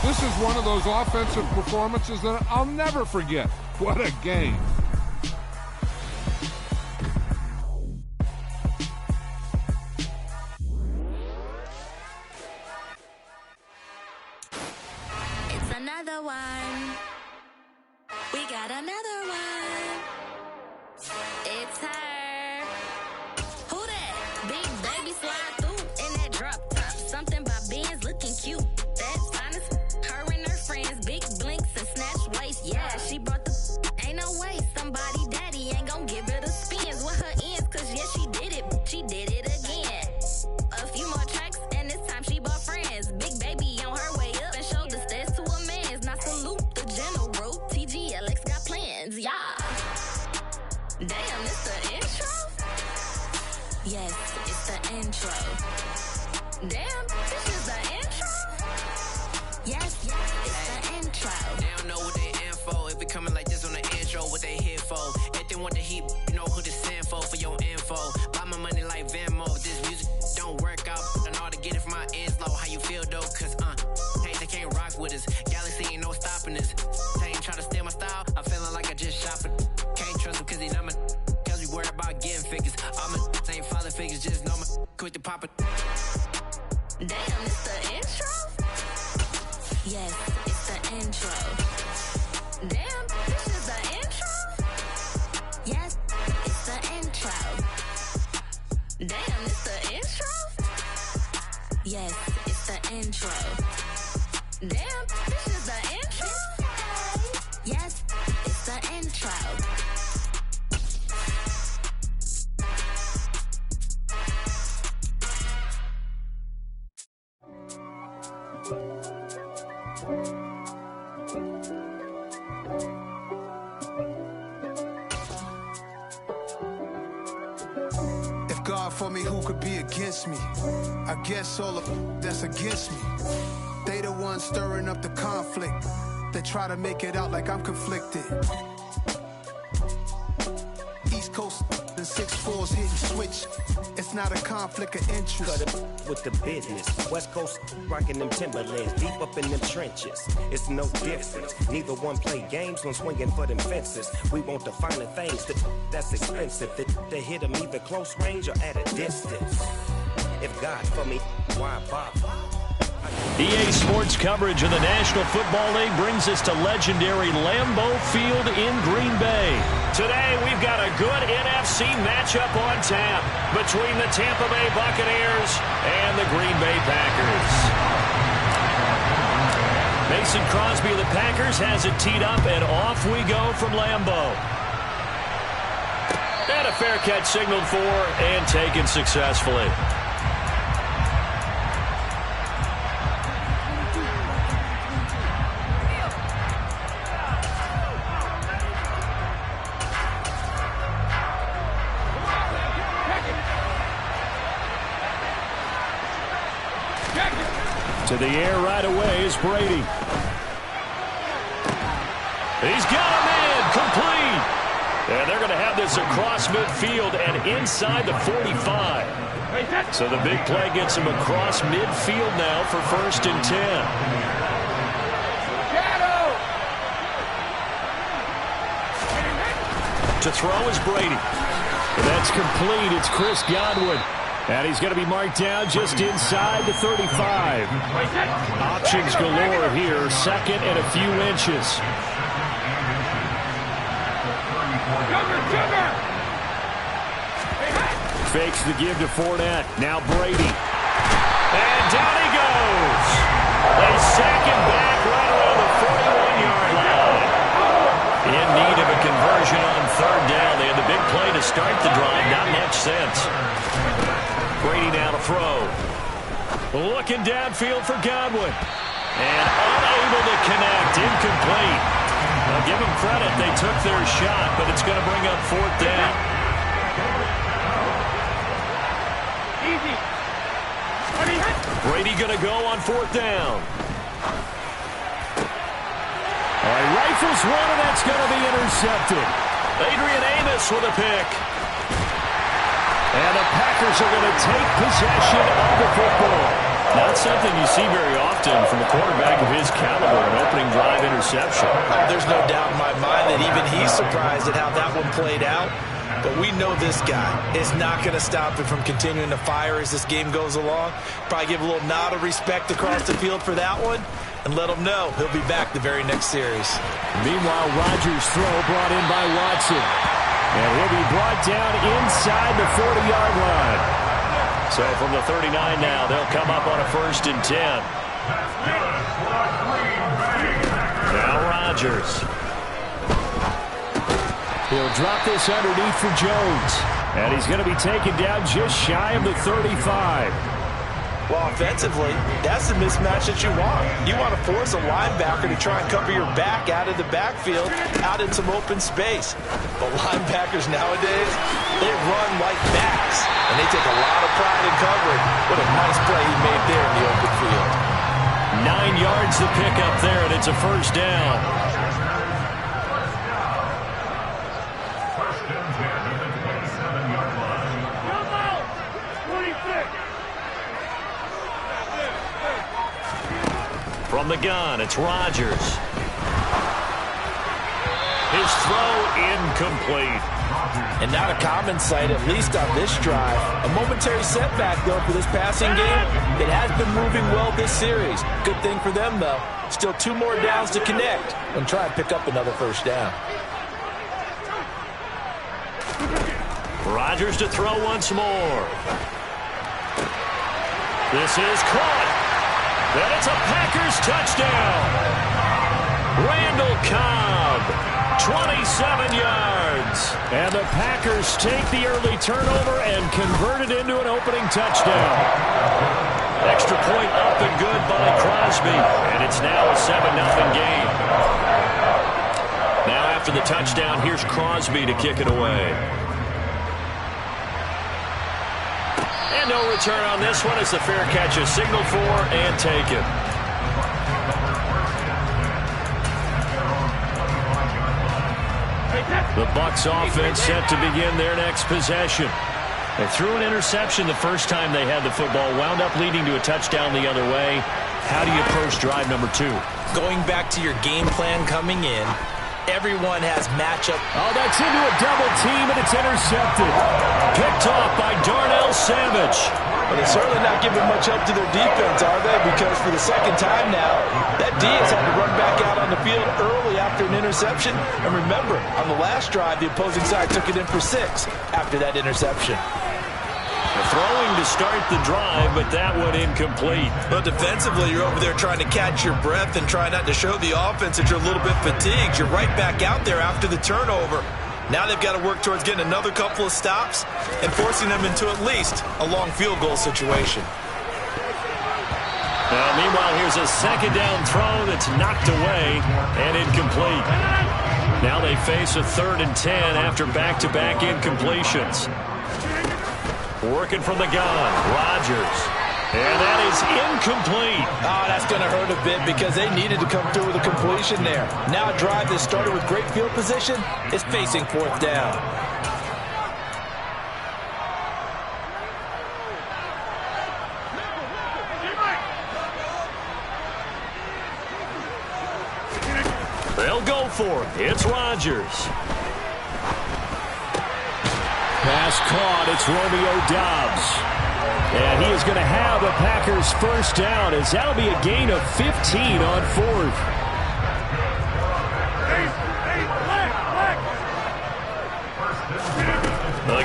This is one of those offensive performances that I'll never forget. What a game. It's another one. We got another one. It's her. Who that? Big baby slide through in that drop top. Something by Benz looking cute. That's honest. Her and her friends, big blinks and snatch waist. Yeah, she brought the. Ain't no way somebody daddy ain't gon' give her the spins with her ends. Cause yeah, she did it. She did it again. A few more tracks and this time she bought friends. Big baby on her way up and showed the stairs to a man's. Now salute the general. TGLX got plans, yeah. Damn, it's the intro? Yes, it's the intro. Damn, this is the intro? Yes, it's the intro. They don't know what they in for. If we coming like this on the intro, what they here for? If they want the heat, you know who to send for your info. Buy my money like Venmo. If this music don't work out, I know how to get it from my ends low. How you feel though? Cause hey, they can't rock with us. Galaxy ain't no stopping us. They ain't try to steal my style. I'm feeling like I just shot for. Can't trust them cause they not my. Cause we worried about getting figures. All my ain't father figures, just know my. Quick to pop it. Damn, it's the intro? Yes, it's the intro. Damn, this is the intro? Yes, it's the intro. Damn, it's the intro? Yes, it's the intro. Damn, this is the intro? Yes, it's the intro. If God for me, who could be against me? I guess all of that's against me. They the ones stirring up the conflict. They try to make it out like I'm conflicted. East Coast and 6'4's hitting switch. It's not a conflict of interest. Cut it with the business. West Coast rocking them Timberlands, deep up in them trenches. It's no difference. Neither one play games when swinging for them fences. We want the finer things that's expensive. They hit them either close range or at a distance. If God for me, why bother? EA Sports coverage of the National Football League brings us to legendary Lambeau Field in Green Bay. Today, we've got a good NFC matchup on tap between the Tampa Bay Buccaneers and the Green Bay Packers. Mason Crosby of the Packers has it teed up, and off we go from Lambeau. And a fair catch signaled for and taken successfully. To the air right away is Brady. He's got a man complete. And they're going to have this across midfield and inside the 45. So the big play gets him across midfield now for 1st and 10. To throw is Brady. That's complete. It's Chris Godwin. And he's going to be marked down just inside the 35. Options galore here. 2nd and a few inches. Fakes the give to Fournette. Now Brady. And down he goes. They sack him back right around the 41-yard line. In need of a conversion on 3rd down. They had the big play to start the drive. Not much sense. Brady now to throw. Looking downfield for Godwin. And unable to connect. Incomplete. I'll give them credit. They took their shot, but it's going to bring up 4th down. Brady going to go on 4th down. All right, rifles one, and that's going to be intercepted. Adrian Amos with a pick. And the Packers are going to take possession of the football. Not not something you see very often from a quarterback of his caliber, an opening drive interception. Oh, there's no doubt in my mind that even he's surprised at how that one played out. But we know this guy is not going to stop him from continuing to fire as this game goes along. Probably give a little nod of respect across the field for that one and let him know he'll be back the very next series. Meanwhile, Rodgers' throw brought in by Watson. And he'll be brought down inside the 40-yard line. So from the 39 now, they'll come up on a 1st and 10. Now Rodgers. He'll drop this underneath for Jones. And he's going to be taken down just shy of the 35. Well, offensively, that's the mismatch that you want. You want to force a linebacker to try and cover your back out of the backfield, out in some open space. But linebackers nowadays, they run like backs, and they take a lot of pride in covering. What a nice play he made there in the open field. 9 yards to pick up there, and it's a 1st down. From the gun, it's Rodgers. His throw incomplete. And not a common sight, at least on this drive. A momentary setback, though, for this passing game. It has been moving well this series. Good thing for them, though. Still 2 more downs to connect and try and pick up another 1st down. Rodgers to throw once more. This is caught. And it's a Packers touchdown. Randall Cobb, 27 yards. And the Packers take the early turnover and convert it into an opening touchdown. Extra point up and good by Crosby. And it's now a 7-0 game. Now after the touchdown, here's Crosby to kick it away. And no return on this one as the fair catch is signaled for and taken. The Bucs offense set to begin their next possession. They threw an interception the first time they had the football, wound up leading to a touchdown the other way. How do you approach drive number 2? Going back to your game plan coming in, everyone has matchup. Oh, that's into a double team, and it's intercepted. Picked off by Darnell Savage. Well, they're certainly not giving much help to their defense, are they? Because for the second time now, that D has had to run back out on the field early after an interception. And remember, on the last drive, the opposing side took it in for 6 after that interception. Throwing to start the drive, but that one incomplete. But defensively, you're over there trying to catch your breath and try not to show the offense that you're a little bit fatigued. You're right back out there after the turnover. Now they've got to work towards getting another couple of stops and forcing them into at least a long field goal situation. Now, meanwhile, here's a 2nd down throw that's knocked away and incomplete. Now they face a 3rd and 10 after back-to-back incompletions. Working from the gun, Rodgers. And that is incomplete. Oh, that's going to hurt a bit because they needed to come through with a completion there. Now a drive that started with great field position is facing 4th down. They'll go for it. It's Rodgers. Pass caught. It's Romeo Doubs. And he is going to have the Packers 1st down as that'll be a gain of 15 on 4th.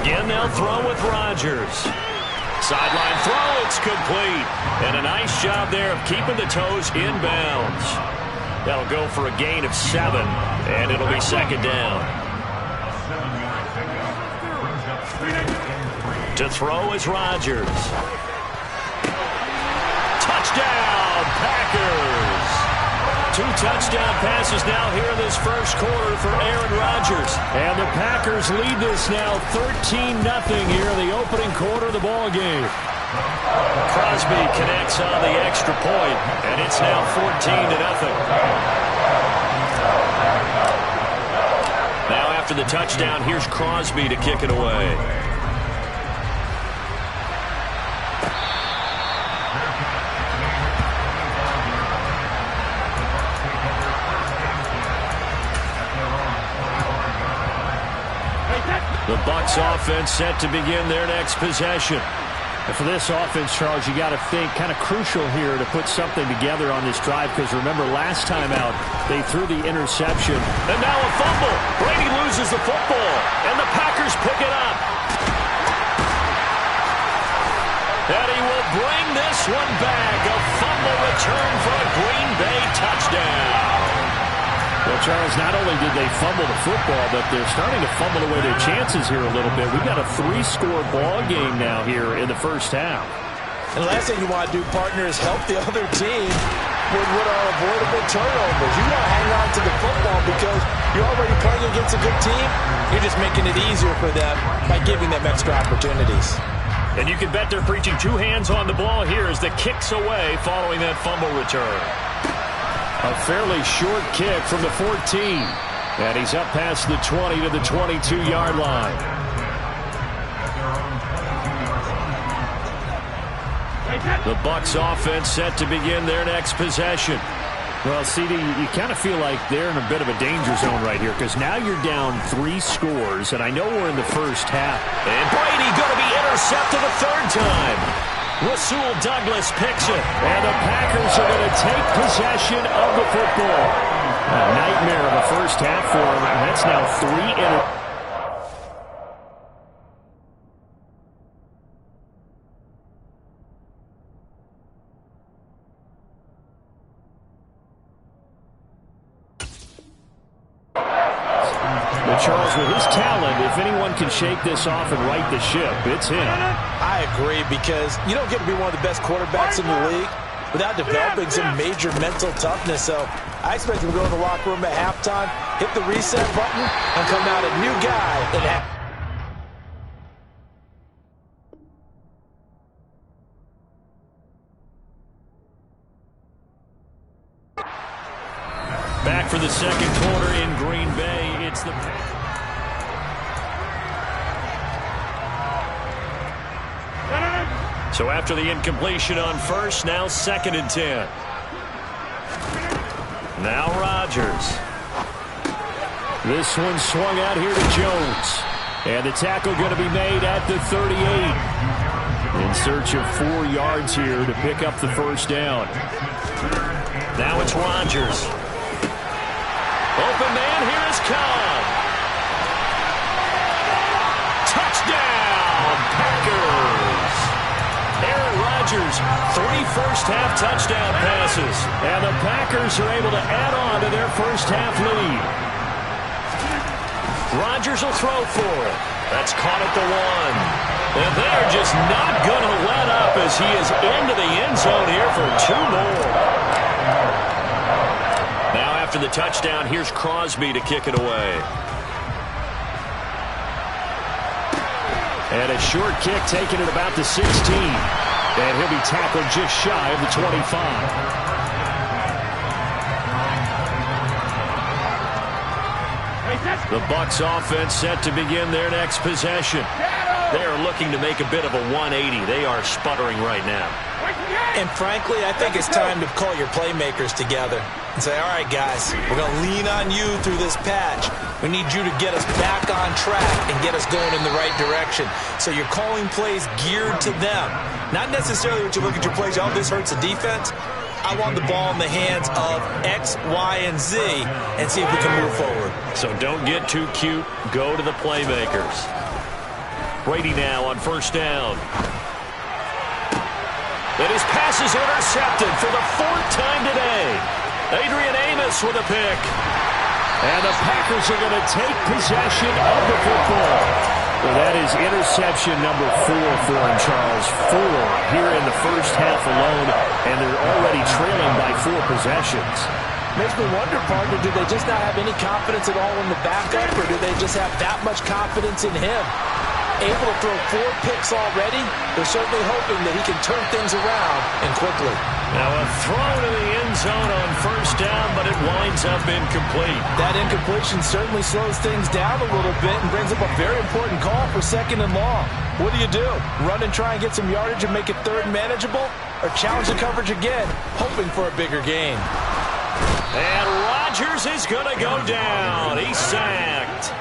Again, they'll throw with Rodgers. Sideline throw, it's complete. And a nice job there of keeping the toes inbounds. That'll go for a gain of 7, and it'll be 2nd down. To throw is Rodgers. Touchdown, Packers! 2 touchdown passes now here in this 1st quarter for Aaron Rodgers. And the Packers lead this now 13-0 here in the opening quarter of the ball game. Crosby connects on the extra point, and it's now 14-0. Now after the touchdown, here's Crosby to kick it away. Bucs offense set to begin their next possession. And for this offense, Charles, you got to think kind of crucial here to put something together on this drive, because remember last time out they threw the interception. And now a fumble. Brady loses the football, and the Packers pick it up. And he will bring this one back. A fumble return for a Green Bay touchdown. Well, Charles, not only did they fumble the football, but they're starting to fumble away their chances here a little bit. We've got a 3-score ball game now here in the first half. And the last thing you want to do, partner, is help the other team with what are avoidable turnovers. You want to hang on to the football because you're already playing against a good team. You're just making it easier for them by giving them extra opportunities. And you can bet they're preaching 2 hands on the ball here as the kick's away following that fumble return. A fairly short kick from the 14. And he's up past the 20 to the 22-yard line. The Bucs offense set to begin their next possession. Well, CD, you kind of feel like they're in a bit of a danger zone right here, because now you're down 3 scores, and I know we're in the first half. And Brady going to be intercepted a third time. Rasul Douglas picks it. And the Packers are going to take possession of the football. A nightmare of a first half for them. That's now 3 But Charles, with his talent, if anyone can shake this off and right the ship, it's him. I agree, because you don't get to be one of the best quarterbacks in the league without developing some major mental toughness. So I expect him to go in the locker room at halftime, hit the reset button, and come out a new guy. Back for the second quarter in Green Bay. It's the... So after the incompletion on first, now 2nd and 10. Now Rodgers. This one swung out here to Jones. And the tackle going to be made at the 38. In search of 4 yards here to pick up the first down. Now it's Rodgers. Open man, here is Cobb. Touchdown, Packers. Aaron Rodgers, 3 first-half touchdown passes. And the Packers are able to add on to their first-half lead. Rodgers will throw for it. That's caught at the 1. And they're just not going to let up as he is into the end zone here for 2 more. Now after the touchdown, here's Crosby to kick it away. And a short kick taken at about the 16. And he'll be tackled just shy of the 25. The Bucs offense set to begin their next possession. They are looking to make a bit of a 180. They are sputtering right now. And frankly, I think it's time to call your playmakers together and say, all right, guys, we're going to lean on you through this patch. We need you to get us back on track and get us going in the right direction. So you're calling plays geared to them. Not necessarily when you look at your plays, oh, this hurts the defense. I want the ball in the hands of X, Y, and Z and see if we can move forward. So don't get too cute. Go to the playmakers. Brady now on first down. And his pass is intercepted for the 4th time today. Adrian Amos with a pick. And the Packers are going to take possession of the football. Well, that is interception number 4 for him, Charles. 4 here in the first half alone, and they're already trailing by 4 possessions. Makes me wonder, partner, do they just not have any confidence at all in the backup, or do they just have that much confidence in him? Able to throw 4 picks already, they're certainly hoping that he can turn things around and quickly. Now a throw to the end zone on first down, but it winds up incomplete. That incompletion certainly slows things down a little bit and brings up a very important call for 2nd and long. What do? Run and try and get some yardage and make it 3rd manageable? Or challenge the coverage again, hoping for a bigger gain? And Rodgers is going to go down. He's sacked.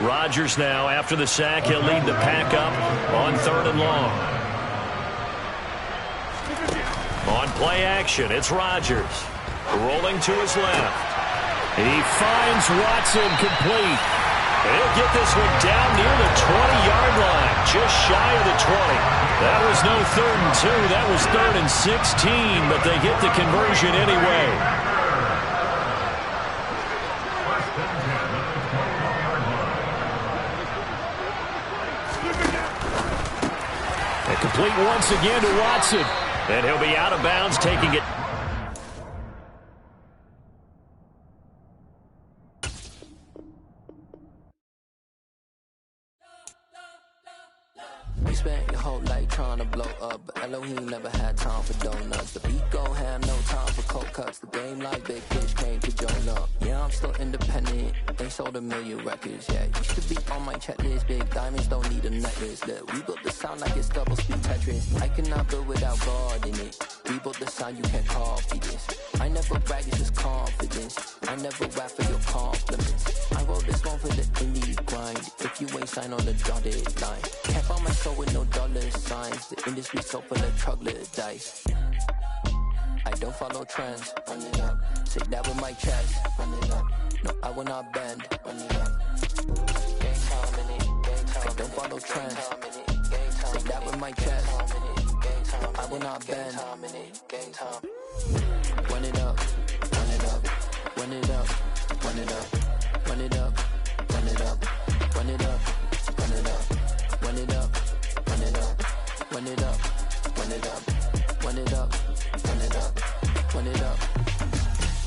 Rodgers now, after the sack, he'll lead the pack up on 3rd and long. On play action, it's Rodgers. Rolling to his left. He finds Watson complete. He'll get this one down near the 20-yard line, just shy of the 20. That was no 3rd and 2. That was 3rd and 16, but they get the conversion anyway. Complete once again to Watson. And he'll be out of bounds, taking it. You spent your whole life trying to blow up, but Elohim never had time for donuts. The beat gon' have no time for cold cuts. The game like Big Fish came to join up. Yeah, I'm still independent. Ain't sold a million records yet. Used to be on my checklist. Big diamonds don't need a necklace. Look, we built the sound like it's double speed Tetris. I cannot build without God in it. We built the sound, you can't copy this. I never brag, it's just confidence. I never rap for your compliments. I wrote this one for the indie grind. If you ain't signed on the dotted line, can't find my soul with no dollar signs. The industry so full of troglodytes. I don't follow trends. Run it up. Say that with my chest. Run it up. No, I will not bend. Run it up. Game time in it. Game time. I don't follow trends. Say that with my chest. I will not bend. Game time. Run it up. Run it up. Run it up. Run it up. Run it up. Run it up. Run it up. Run it up. Run it up. Run it up. Run it up. Run it up. Run it up. Run it up. Run it up.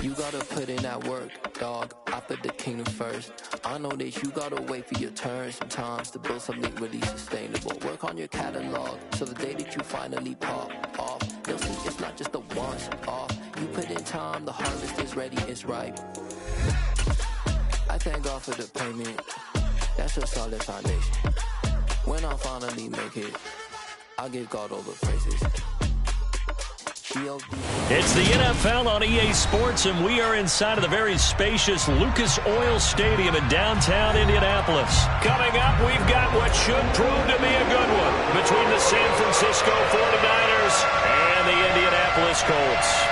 You gotta put in that work, dog. I put the kingdom first. I know that you gotta wait for your turn sometimes to build something really sustainable. Work on your catalog, so the day that you finally pop off, they'll see it's not just a once off. You put in time, the harvest is ready, it's ripe. I thank God for the payment. That's a solid foundation. When I finally make it, I'll give God all the praises. It's the NFL on EA Sports, and we are inside of the very spacious Lucas Oil Stadium in downtown Indianapolis. Coming up, we've got what should prove to be a good one between the San Francisco 49ers and the Indianapolis Colts.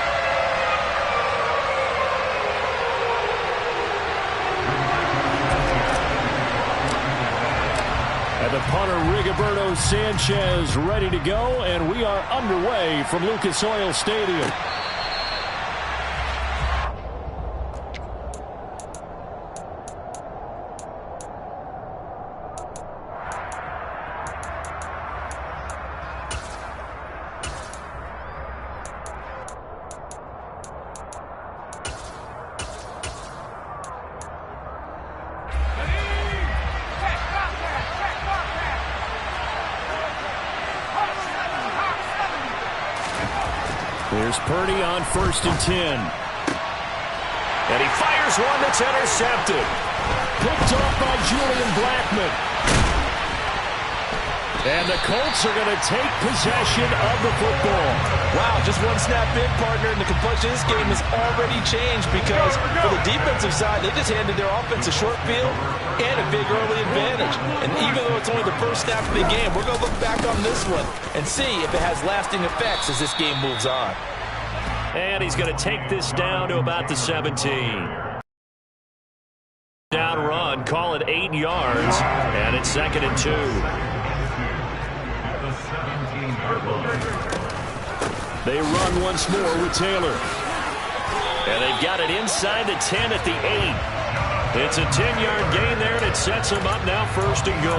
And the punter, Rigoberto Sanchez, ready to go, and we are underway from Lucas Oil Stadium. Here's Purdy on 1st and 10. And he fires one that's intercepted. Picked off by Julian Blackmon. And the Colts are going to take possession of the football. Wow, just one snap in, partner, and the complexion of this game has already changed because for the defensive side, they just handed their offense a short field and a big early advantage. And even though it's only the first half of the game, we're going to look back on this one and see if it has lasting effects as this game moves on. And he's going to take this down to about the 17. Down run, call it 8 yards, and it's 2nd and 2. They run once more with Taylor. And they've got it inside the 10 at the 8. It's a 10-yard gain there, and it sets him up now 1st and goal.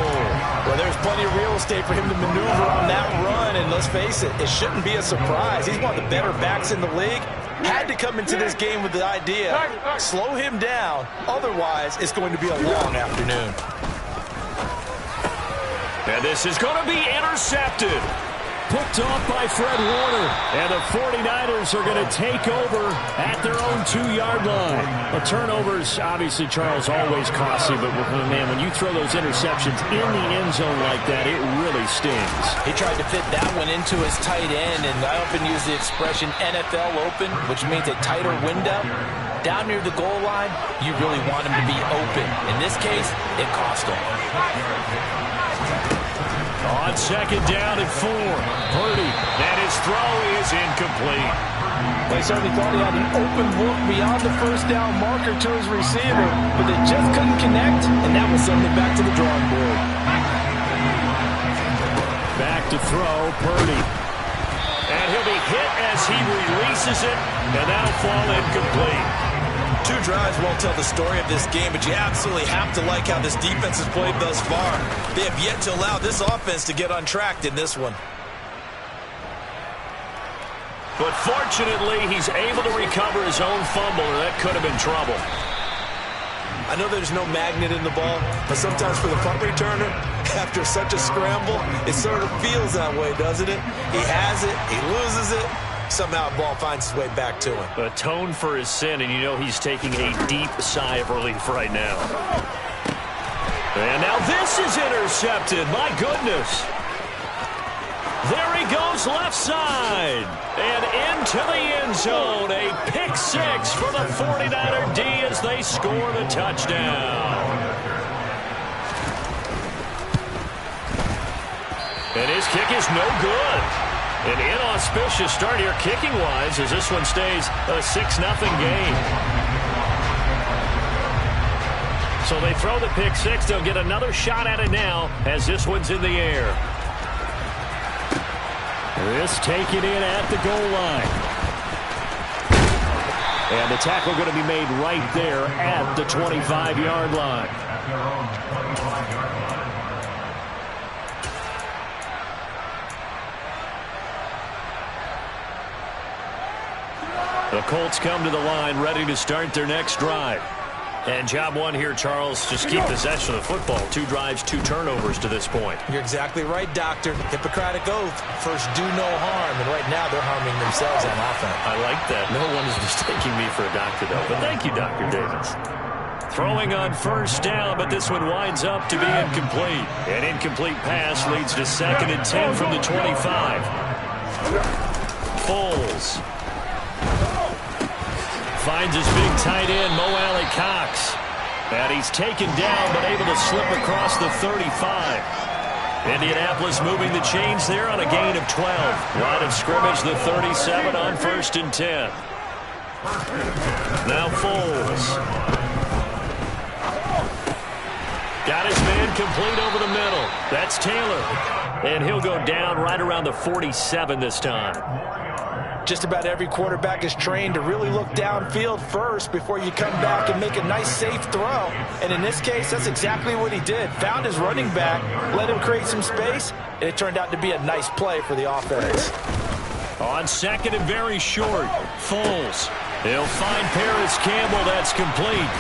Well, there's plenty of real estate for him to maneuver on that run, and let's face it, it shouldn't be a surprise. He's one of the better backs in the league. Had to come into this game with the idea, slow him down, otherwise it's going to be a long afternoon. And this is going to be intercepted. picked off by Fred Warner. And the 49ers are going to take over at their own 2-yard line. The turnovers, obviously, Charles, always costly. But, man, when you throw those interceptions in the end zone like that, it really stings. He tried to fit that one into his tight end, and I often use the expression NFL open, which means a tighter window. Down near the goal line, you really want him to be open. In this case, it cost him. On second down and 4, Purdy, and his throw is incomplete. They certainly thought he had an open look beyond the first down marker to his receiver, but they just couldn't connect, and that was something back to the drawing board. Back to throw, Purdy. And he'll be hit as he releases it, and that'll fall incomplete. 2 drives won't tell the story of this game, but you absolutely have to like how this defense has played thus far. They have yet to allow this offense to get untracked in this one. But fortunately, he's able to recover his own fumble, or that could have been trouble. I know there's no magnet in the ball, but sometimes for the punt returner, after such a scramble, it sort of feels that way, doesn't it? He has it, he loses it. Somehow the ball finds its way back to him. Atone for his sin, and you know he's taking a deep sigh of relief right now. And now this is intercepted. My goodness. There he goes left side. And into the end zone. A pick 6 for the 49er D as they score the touchdown. And his kick is no good. An inauspicious start here kicking-wise as this one stays a 6-0 game. So they throw the pick 6. They'll get another shot at it now as this one's in the air. This taken in at the goal line. And the tackle going to be made right there at the 25-yard line. The Colts come to the line ready to start their next drive. And job one here, Charles, just keep possession of the football. 2 drives, 2 turnovers to this point. You're exactly right, Doctor. Hippocratic oath. First, do no harm. And right now, they're harming themselves on offense. I like that. No one is mistaking me for a doctor, though. But thank you, Dr. Davis. Throwing on first down, but this one winds up to be incomplete. An incomplete pass leads to 2nd and 10 from the 25. Foles finds his big tight end, Mo Alley Cox. And he's taken down, but able to slip across the 35. Indianapolis moving the chains there on a gain of 12. Line of scrimmage, the 37 on 1st and 10. Now Foles. Got his man complete over the middle. That's Taylor. And he'll go down right around the 47 this time. Just about every quarterback is trained to really look downfield first before you come back and make a nice, safe throw. And in this case, that's exactly what he did. Found his running back, let him create some space, and it turned out to be a nice play for the offense. On 2nd and very short, Foles. He'll find Paris Campbell. That's complete.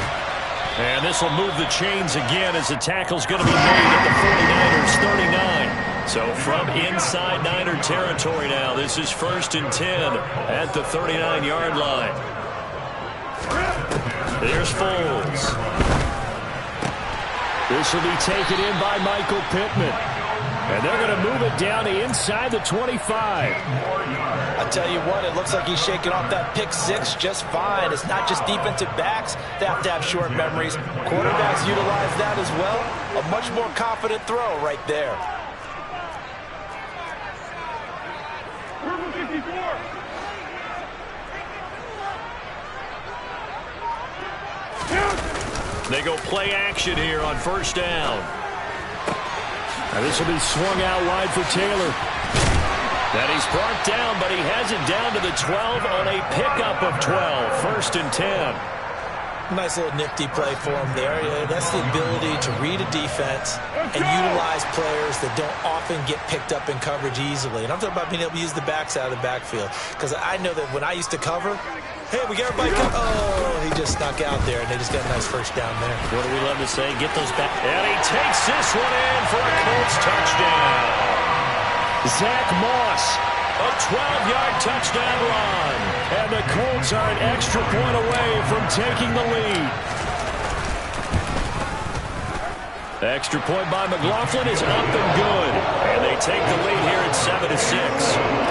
And this will move the chains again as the tackle's going to be made at the 49ers 39. So from inside Niner territory now, this is 1st and 10 at the 39-yard line. There's Foles. This will be taken in by Michael Pittman. And they're going to move it down to inside the 25. I tell you what, it looks like he's shaking off that pick 6 just fine. It's not just defensive backs that have to have short memories. Quarterbacks utilize that as well. A much more confident throw right there. They go play action here on 1st down. And this will be swung out wide for Taylor. That he's brought down, but he has it down to the 12 on a pickup of 12. 1st and 10. Nice little nifty play for him there. That's the ability to read a defense and utilize players that don't often get picked up in coverage easily. And I'm talking about being able to use the backs out of the backfield. Because I know that when I used to cover, hey, we got everybody covered. Oh, he just snuck out there, and they just got a nice first down there. What do we love to say? Get those back. And he takes this one in for a Colts touchdown. Zach Moss, a 12-yard touchdown run. And the Colts are an extra point away from taking the lead. The extra point by McLaughlin is up and good. And they take the lead here at 7-6.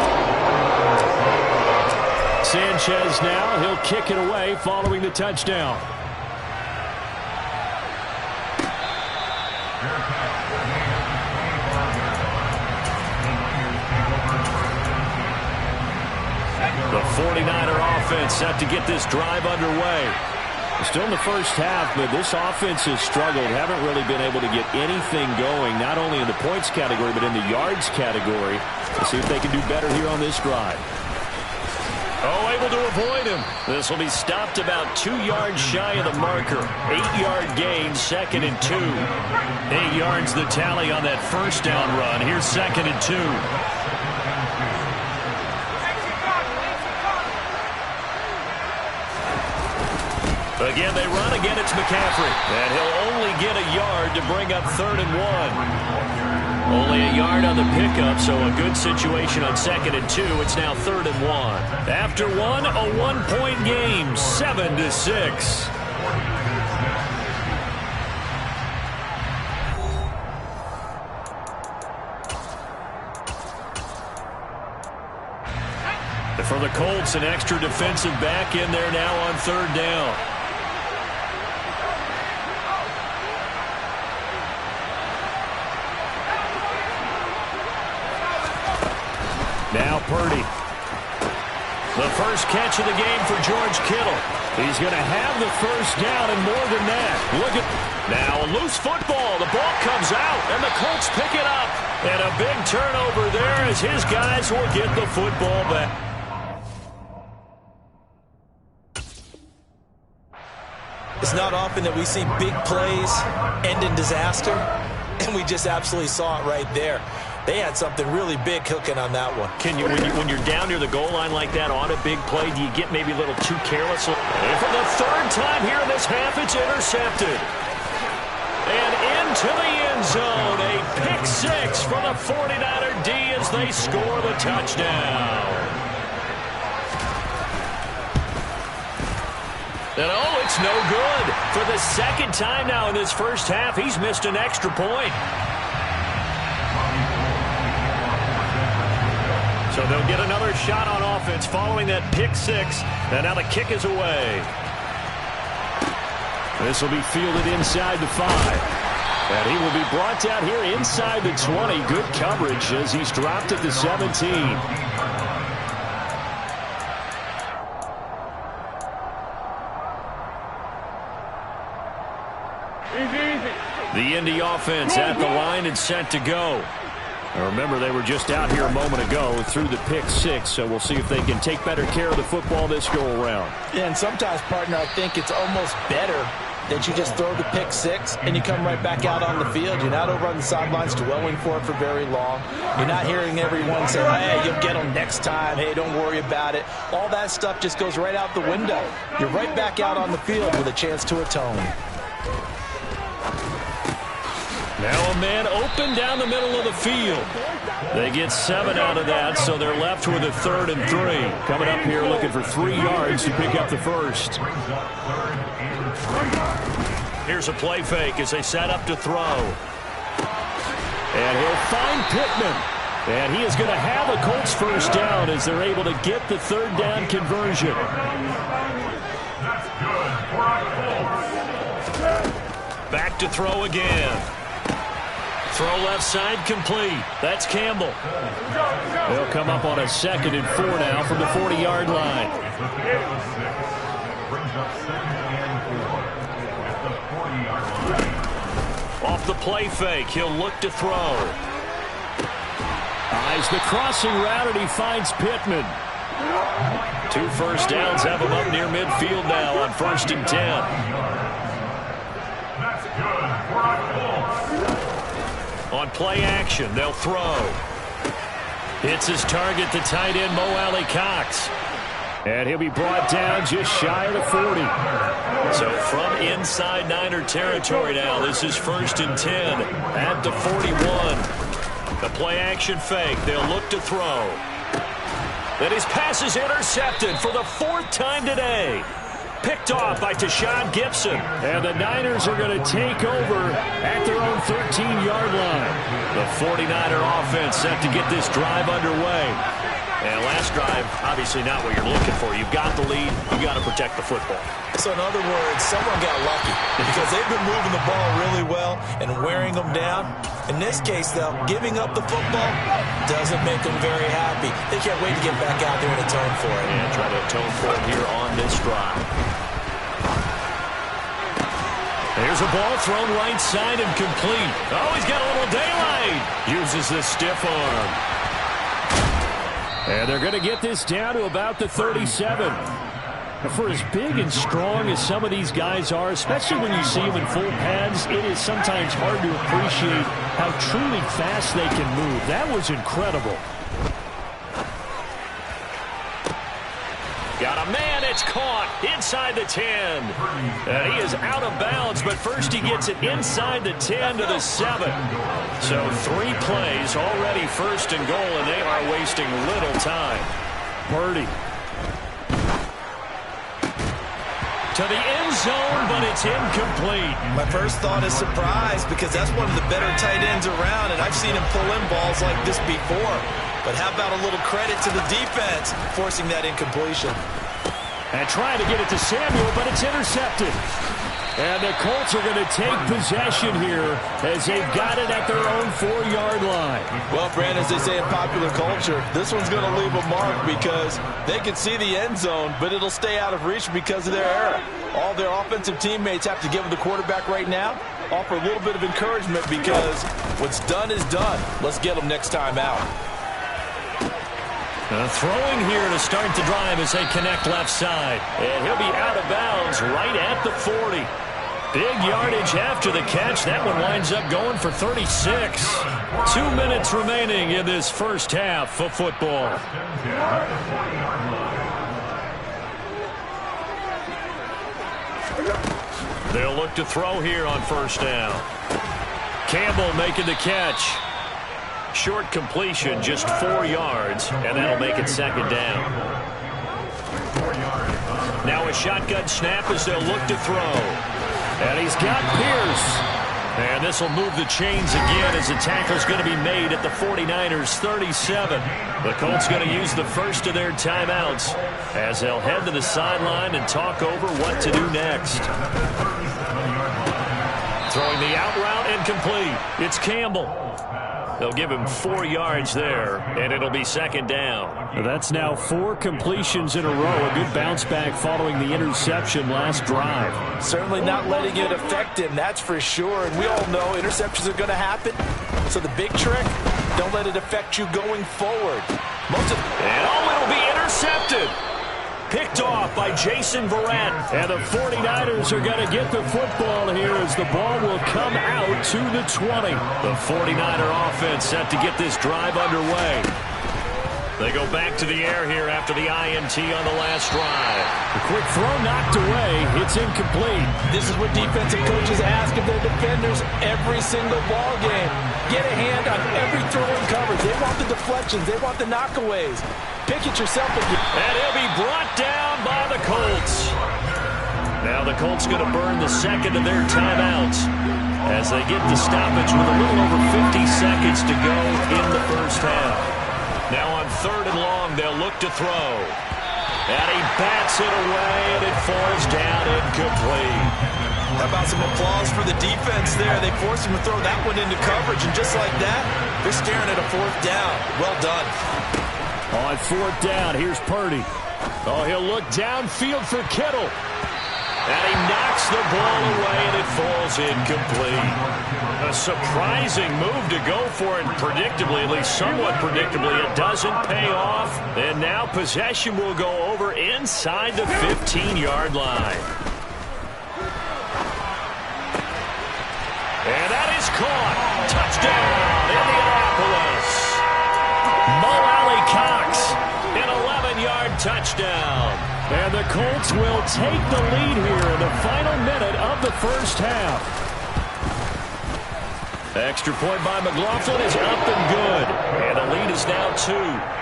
Sanchez now, he'll kick it away following the touchdown. The 49er offense set to get this drive underway. Still in the first half, but this offense has struggled. Haven't really been able to get anything going, not only in the points category, but in the yards category. Let's see if they can do better here on this drive. Oh, able to avoid him. This will be stopped about 2 yards shy of the marker. 8-yard gain, 2nd and 2. 8 yards the tally on that first down run. Here's 2nd and 2. Again, they run. Again, it's McCaffrey. And he'll only get a yard to bring up 3rd and 1. Only a yard on the pickup, so a good situation on 2nd and 2. It's now 3rd and 1. After one, a 1-point game, 7-6. For the Colts, an extra defensive back in there now on 3rd down. Now Purdy. The first catch of the game for George Kittle. He's going to have the first down and more than that. Look at now a loose football. The ball comes out and the Colts pick it up. And a big turnover there as his guys will get the football back. It's not often that we see big plays end in disaster, and we just absolutely saw it right there. They had something really big cooking on that one. Can you, when you're down near the goal line like that on a big play, do you get maybe a little too careless? And for the 3rd time here in this half, it's intercepted. And into the end zone, a pick 6 for the 49er D as they score the touchdown. And oh, it's no good. For the 2nd time now in this first half, he's missed an extra point. So they'll get another shot on offense following that pick 6. And now the kick is away. This will be fielded inside the 5. And he will be brought down here inside the 20. Good coverage as he's dropped at the 17. The Indy offense at the line and set to go. Now remember, they were just out here a moment ago through the pick 6, so we'll see if they can take better care of the football this go-around. Yeah, and sometimes, partner, I think it's almost better that you just throw the pick 6 and you come right back out on the field. You're not over on the sidelines dwelling for it for very long. You're not hearing everyone say, hey, you'll get them next time. Hey, don't worry about it. All that stuff just goes right out the window. You're right back out on the field with a chance to atone. Now a man open down the middle of the field. They get 7 out of that, so they're left with a 3rd and 3. Coming up here looking for 3 yards to pick up the first. Here's a play fake as they set up to throw. And he'll find Pittman. And he is going to have a Colts first down as they're able to get the 3rd down conversion. Back to throw again. Throw left side complete. That's Campbell. They'll come up on a 2nd and 4 now from the 40-yard line. Off the play fake, he'll look to throw. Eyes the crossing route and he finds Pittman. 2 first downs have him up near midfield now on 1st and 10. On play action, they'll throw. Hits his target, the tight end, Mo Alley Cox. And he'll be brought down just shy of the 40. So from inside Niner territory now, this is 1st and 10 at the 41. The play-action fake. They'll look to throw. And his pass is intercepted for the 4th time today. Picked off by Tashawn Gibson. And the Niners are going to take over at their own 13-yard line. The 49er offense set to get this drive underway. And last drive, obviously not what you're looking for. You've got the lead. You've got to protect the football. So in other words, someone got lucky because they've been moving the ball really well and wearing them down. In this case, though, giving up the football doesn't make them very happy. They can't wait to get back out there and atone for it. And try to atone for it here on this drive. There's a ball thrown right side and complete. Oh, he's got a little daylight. Uses the stiff arm. And they're going to get this down to about the 37. For as big and strong as some of these guys are, especially when you see them in full pads, it is sometimes hard to appreciate how truly fast they can move. That was incredible. Got a man, it's caught inside the 10. And he is out of bounds, but first he gets it inside the 10 to the 7. So 3 plays already first and goal, and they are wasting little time. Purdy. To the end zone, but it's incomplete. My first thought is surprise because that's one of the better tight ends around, and I've seen him pull in balls like this before. But how about a little credit to the defense forcing that incompletion? And trying to get it to Samuel, but it's intercepted. And the Colts are going to take possession here as they've got it at their own 4-yard line. Well, Brandon, as they say in popular culture, this one's going to leave a mark because they can see the end zone, but it'll stay out of reach because of their error. All their offensive teammates have to give the quarterback right now, offer a little bit of encouragement because what's done is done. Let's get them next time out. Throwing here to start the drive as they connect left side. And he'll be out of bounds right at the 40. Big yardage after the catch. That one winds up going for 36. 2 minutes remaining in this first half of football. They'll look to throw here on first down. Campbell making the catch. Short completion, just 4 yards, and that'll make it second down. Now a shotgun snap as they'll look to throw. And he's got Pierce. And this will move the chains again as the tackle's going to be made at the 49ers' 37. The Colts going to use the first of their timeouts as they'll head to the sideline and talk over what to do next. Throwing the out route incomplete. It's Campbell. They'll give him 4 yards there, and it'll be second down. That's now 4 completions in a row. A good bounce back following the interception last drive. Certainly not letting it affect him, that's for sure. And we all know interceptions are going to happen. So the big trick, don't let it affect you going forward. It'll be intercepted. Picked off by Jason Verrett. And the 49ers are going to get the football here as the ball will come out to the 20. The 49er offense set to get this drive underway. They go back to the air here after the INT on the last drive. The quick throw knocked away. It's incomplete. This is what defensive coaches ask of their defenders every single ball game. Get a hand on every throw and coverage. They want the deflections. They want the knockaways. Pick it yourself again. And he'll be brought down by the Colts. Now the Colts going to burn the second of their timeouts as they get the stoppage with a little over 50 seconds to go in the first half. Now on 3rd and long, they'll look to throw. And he bats it away, and it falls down incomplete. How about some applause for the defense there? They forced him to throw that one into coverage, and just like that, they're staring at a 4th down. Well done. On 4th down, here's Purdy. Oh, he'll look downfield for Kittle. And he knocks the ball away, and it falls incomplete. A surprising move to go for it, predictably, at least somewhat predictably. It doesn't pay off. And now possession will go over inside the 15-yard line. And that is caught. Touchdown, Indianapolis. Mo Alley-Cox, an 11-yard touchdown. And the Colts will take the lead here in the final minute of the first half. Extra point by McLaughlin is up and good. And the lead is now 2.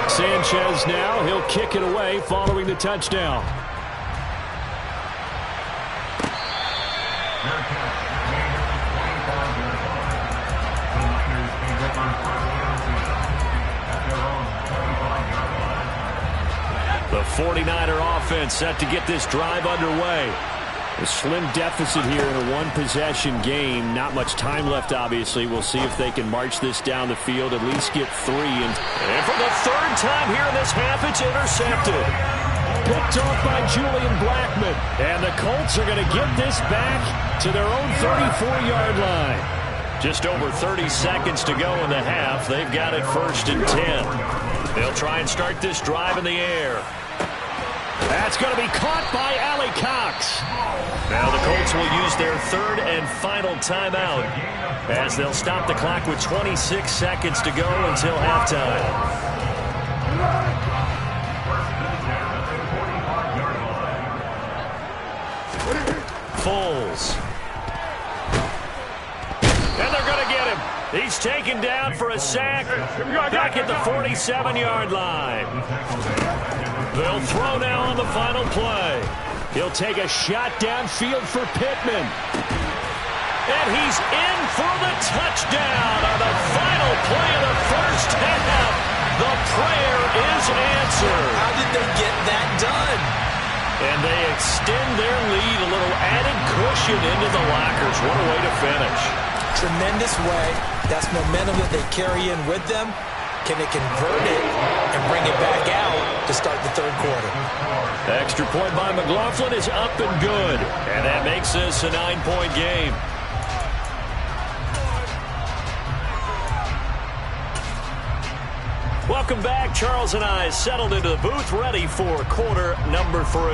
Sanchez now, he'll kick it away following the touchdown. The 49er offense set to get this drive underway. A slim deficit here in a one-possession game. Not much time left, obviously. We'll see if they can march this down the field, at least get 3. And for the 3rd time here in this half, it's intercepted. Picked off by Julian Blackmon. And the Colts are going to get this back to their own 34-yard line. Just over 30 seconds to go in the half. They've got it 1st and 10. They'll try and start this drive in the air. That's going to be caught by Allie Cox. Now the Colts will use their 3rd and final timeout as they'll stop the clock with 26 seconds to go until halftime. Foles. And they're going to get him. He's taken down for a sack back at the 47-yard line. They'll throw now on the final play. He'll take a shot downfield for Pittman. And he's in for the touchdown on the final play of the first half. The prayer is answered. How did they get that done? And they extend their lead, a little added cushion into the lockers. What a way to finish. Tremendous way. That's momentum that they carry in with them. Can they convert it and bring it back out to start the 3rd quarter? Extra point by McLaughlin is up and good. And that makes this a 9-point game. Welcome back. Charles and I settled into the booth, ready for quarter number 3.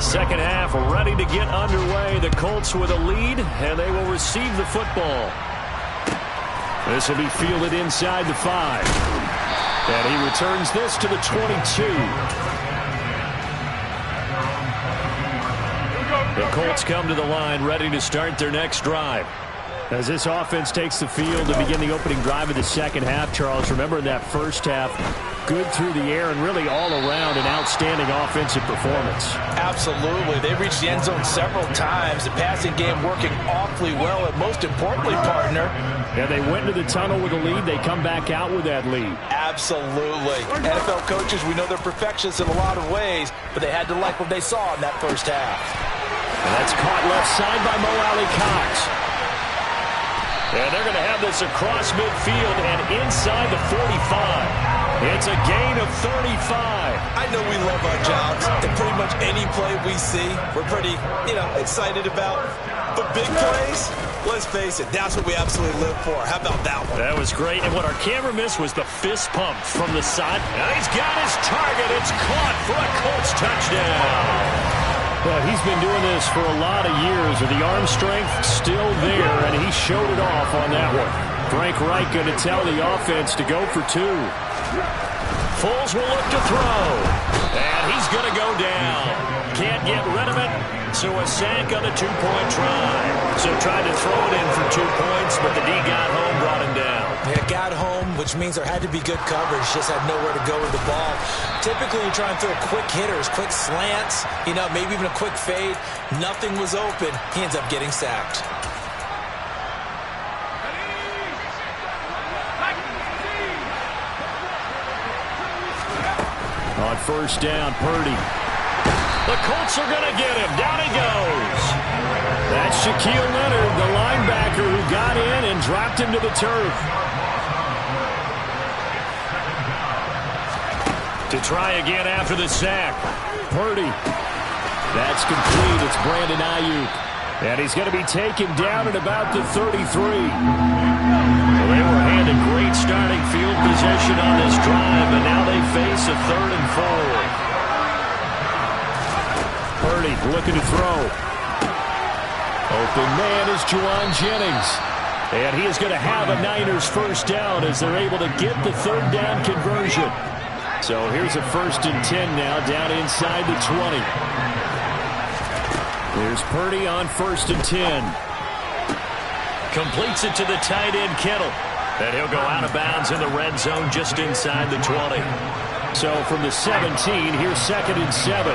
Second half ready to get underway. The Colts with a lead, and they will receive the football. This will be fielded inside the 5. And he returns this to the 22. The Colts come to the line, ready to start their next drive. As this offense takes the field to begin the opening drive of the second half, Charles, remember in that first half, good through the air and really all around an outstanding offensive performance. Absolutely. They reached the end zone several times. The passing game working awfully well, and most importantly, partner. Yeah, they went into the tunnel with a lead. They come back out with that lead. Absolutely. NFL coaches, we know they're perfectionists in a lot of ways, but they had to like what they saw in that first half. And that's caught left side by Mo Alley Cox. And they're going to have this across midfield and inside the 45. It's a gain of 35. I know we love our jobs, and pretty much any play we see, we're pretty, excited about. But big plays, let's face it, that's what we absolutely live for. How about that one? That was great, and what our camera missed was the fist pump from the side. Now he's got his target. It's caught for a Colts touchdown. Well, he's been doing this for a lot of years, with the arm strength still there, and he showed it off on that one. Frank Reich going to tell the offense to go for 2. Foles will look to throw, and he's going to go down. Can't get rid of it, so a sack on the 2-point try. So tried to throw it in for 2 points, but the D got home, brought him down. Yeah, got home, which means there had to be good coverage. Just had nowhere to go with the ball. Typically, you try and throw quick hitters, quick slants, maybe even a quick fade. Nothing was open. He ends up getting sacked. On first down, Purdy. The Colts are going to get him. Down he goes. That's Shaquille Leonard, the linebacker who got in and dropped him to the turf. To try again after the sack. Purdy. That's complete. It's Brandon Ayuk. And he's going to be taken down at about the 33. Well, they were handed great starting field position on this drive, and now they face a 3rd and 4. Purdy looking to throw. Open man is Juwan Jennings. And he is going to have a Niners first down as they're able to get the 3rd down conversion. So here's a 1st and 10 now, down inside the 20. There's Purdy on 1st and 10. Completes it to the tight end, Kittle. And he'll go out of bounds in the red zone just inside the 20. So from the 17, here's 2nd and 7.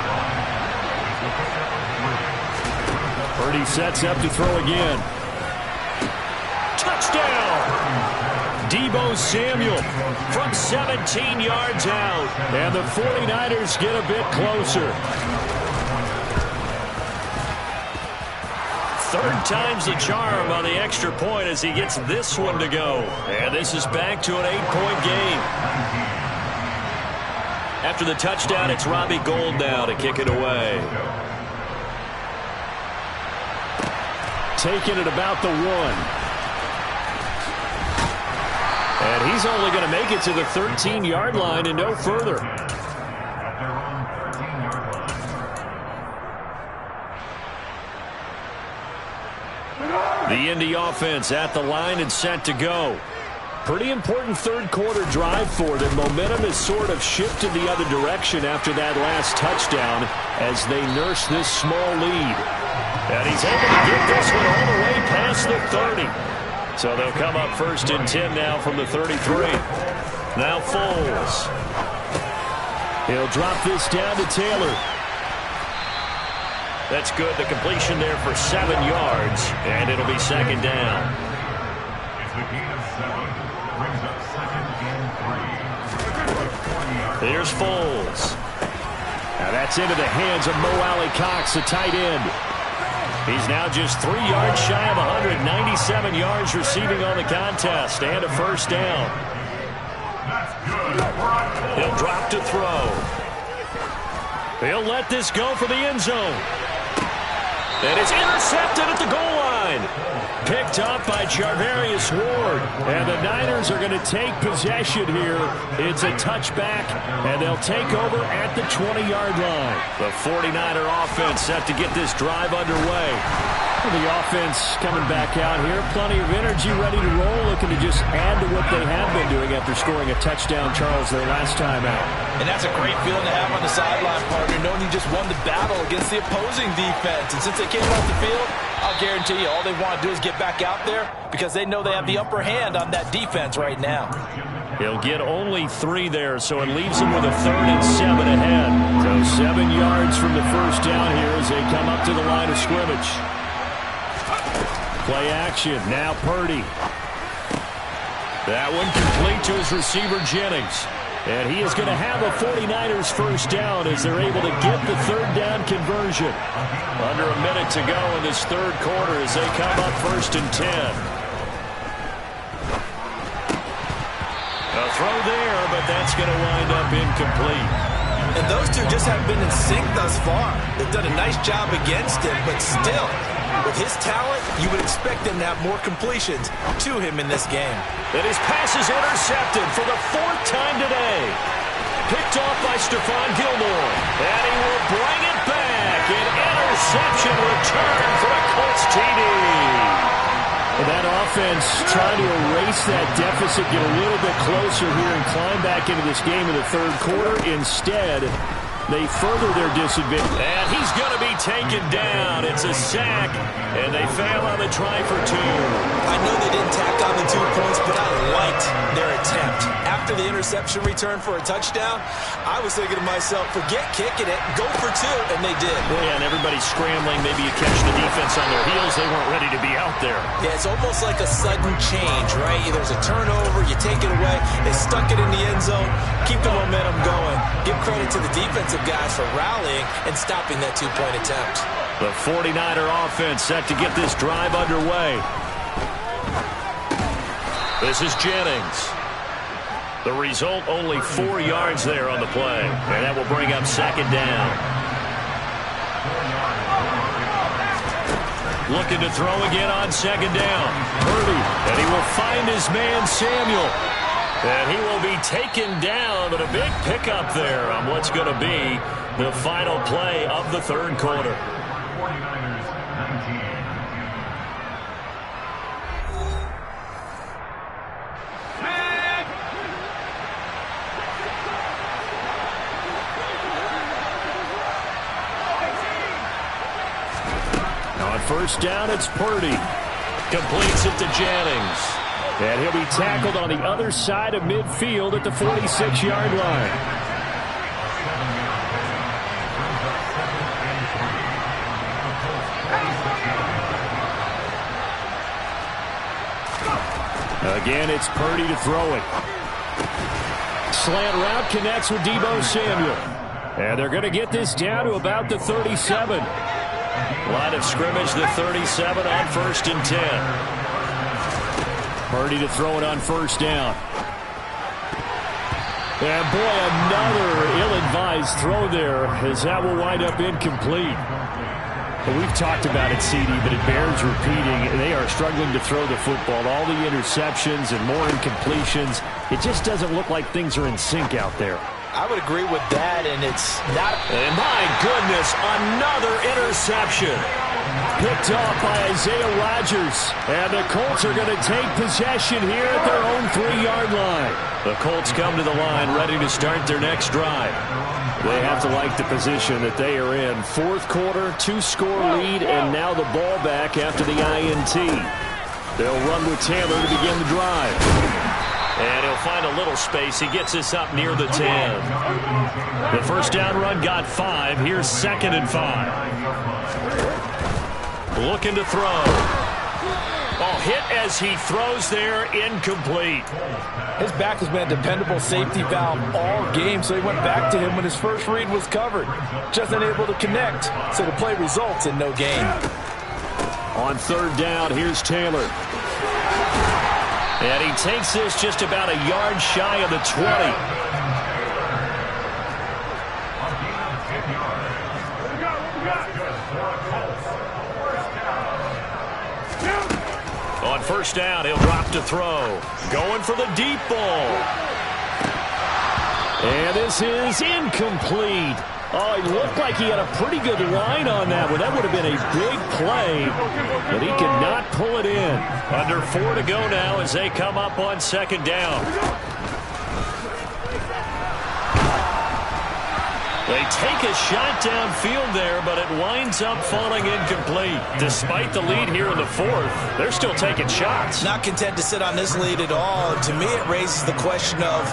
Purdy sets up to throw again. Touchdown! Deebo Samuel from 17 yards out. And the 49ers get a bit closer. 3rd time's the charm on the extra point as he gets this one to go. And this is back to an 8-point game. After the touchdown, it's Robbie Gould now to kick it away. Taking it about the 1. And he's only going to make it to the 13-yard line and no further. The Indy offense at the line and set to go. Pretty important 3rd quarter drive for them. Momentum has sort of shifted the other direction after that last touchdown as they nurse this small lead. And he's able to get this one all the way past the 30. So they'll come up 1st and 10 now from the 33. Now Foles. He'll drop this down to Taylor. That's good. The completion there for 7 yards, and it'll be 2nd down. Here's Foles. Now that's into the hands of Mo Alley-Cox, the tight end. He's now just 3 yards shy of 197 yards receiving on the contest, and a 1st down. He'll drop to throw. He'll let this go for the end zone. And it's intercepted at the goal line. Picked up by Charvarius Ward. And the Niners are going to take possession here. It's a touchback, and they'll take over at the 20-yard line. The 49er offense set to get this drive underway. The offense coming back out here. Plenty of energy, ready to roll, looking to just add to what they have been doing after scoring a touchdown, Charles, their last time out. And that's a great feeling to have on the sideline, partner, knowing you just won the battle against the opposing defense. And since they came off the field, I'll guarantee you all they want to do is get back out there because they know they have the upper hand on that defense right now. He'll get only 3 there, so it leaves him with a 3rd and 7 ahead. So 7 yards from the 1st down here as they come up to the line of scrimmage. Play action. Now Purdy. That one complete to his receiver, Jennings. And he is going to have a 49ers 1st down as they're able to get the 3rd down conversion. Under a minute to go in this 3rd quarter as they come up 1st and 10. A throw there, but that's going to wind up incomplete. And those two just haven't been in sync thus far. They've done a nice job against him, but still, with his talent, you would expect him to have more completions to him in this game. And his pass is intercepted for the 4th time today. Picked off by Stephon Gilmore. And he will bring it back. An interception return for a Colts TD. That offense trying to erase that deficit, get a little bit closer here and climb back into this game in the 3rd quarter. Instead, they further their disadvantage. And he's going to be taken down. It's a sack, and they fail on the try for 2. I know they didn't tack on the 2 points, but I liked their attempt. After the interception return for a touchdown, I was thinking to myself, forget kicking it, go for 2, and they did. Well, yeah, and everybody's scrambling. Maybe you catch the defense on their heels. They weren't ready to be out there. Yeah, it's almost like a sudden change, right? There's a turnover, you take it away, they stuck it in the end zone, keep the momentum going. Give credit to the defensive guys for rallying and stopping that 2-point attempt. The 49er offense set to get this drive underway. This is Jennings. The result, only 4 yards there on the play. And that will bring up 2nd down. Looking to throw again on 2nd down. Purdy, and he will find his man Samuel. And he will be taken down, but a big pickup there on what's going to be the final play of the 3rd quarter. 49ers 19. On first down, it's Purdy. Completes it to Jennings. And he'll be tackled on the other side of midfield at the 46-yard line. Again, it's Purdy to throw it. Slant route connects with Deebo Samuel. And they're going to get this down to about the 37. Line of scrimmage, the 37 on 1st and 10. Purdy to throw it on first down. And boy, another ill-advised throw there, as that will wind up incomplete. We've talked about it, CD, but it bears repeating. They are struggling to throw the football. All the interceptions and more incompletions. It just doesn't look like things are in sync out there. I would agree with that, and it's not. And my goodness, another interception. Picked off by Isaiah Rodgers. And the Colts are going to take possession here at their own 3-yard line. The Colts come to the line ready to start their next drive. They have to like the position that they are in. 4th quarter, 2-score lead, and now the ball back after the INT. They'll run with Taylor to begin the drive. And he'll find a little space. He gets us up near the 10. The first down run got 5. Here's 2nd and 5. Looking to throw. Oh, hit as he throws there, incomplete. His back has been a dependable safety valve all game, so he went back to him when his first read was covered. Just unable to connect, so the play results in no gain. On 3rd down, here's Taylor. And he takes this just about a yard shy of the 20. On first down, he'll drop to throw. Going for the deep ball. And this is incomplete. Oh, he looked like he had a pretty good line on that one. That would have been a big play, but he could not pull it in. Under 4 to go now as they come up on 2nd down. They take a shot downfield there, but it winds up falling incomplete. Despite the lead here in the 4th, they're still taking shots. Not content to sit on this lead at all. To me, it raises the question of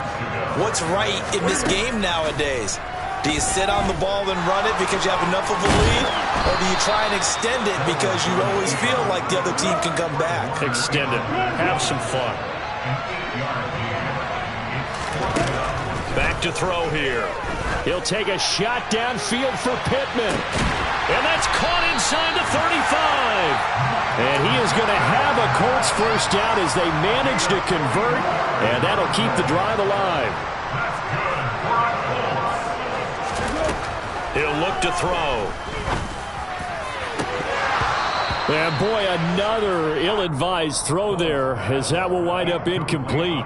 what's right in this game nowadays. Do you sit on the ball and run it because you have enough of a lead? Or do you try and extend it because you always feel like the other team can come back? Extend it. Have some fun. Back to throw here. He'll take a shot downfield for Pittman. And that's caught inside the 35. And he is going to have a Colts first down as they manage to convert. And that'll keep the drive alive. He'll look to throw. And boy, another ill-advised throw there as that will wind up incomplete.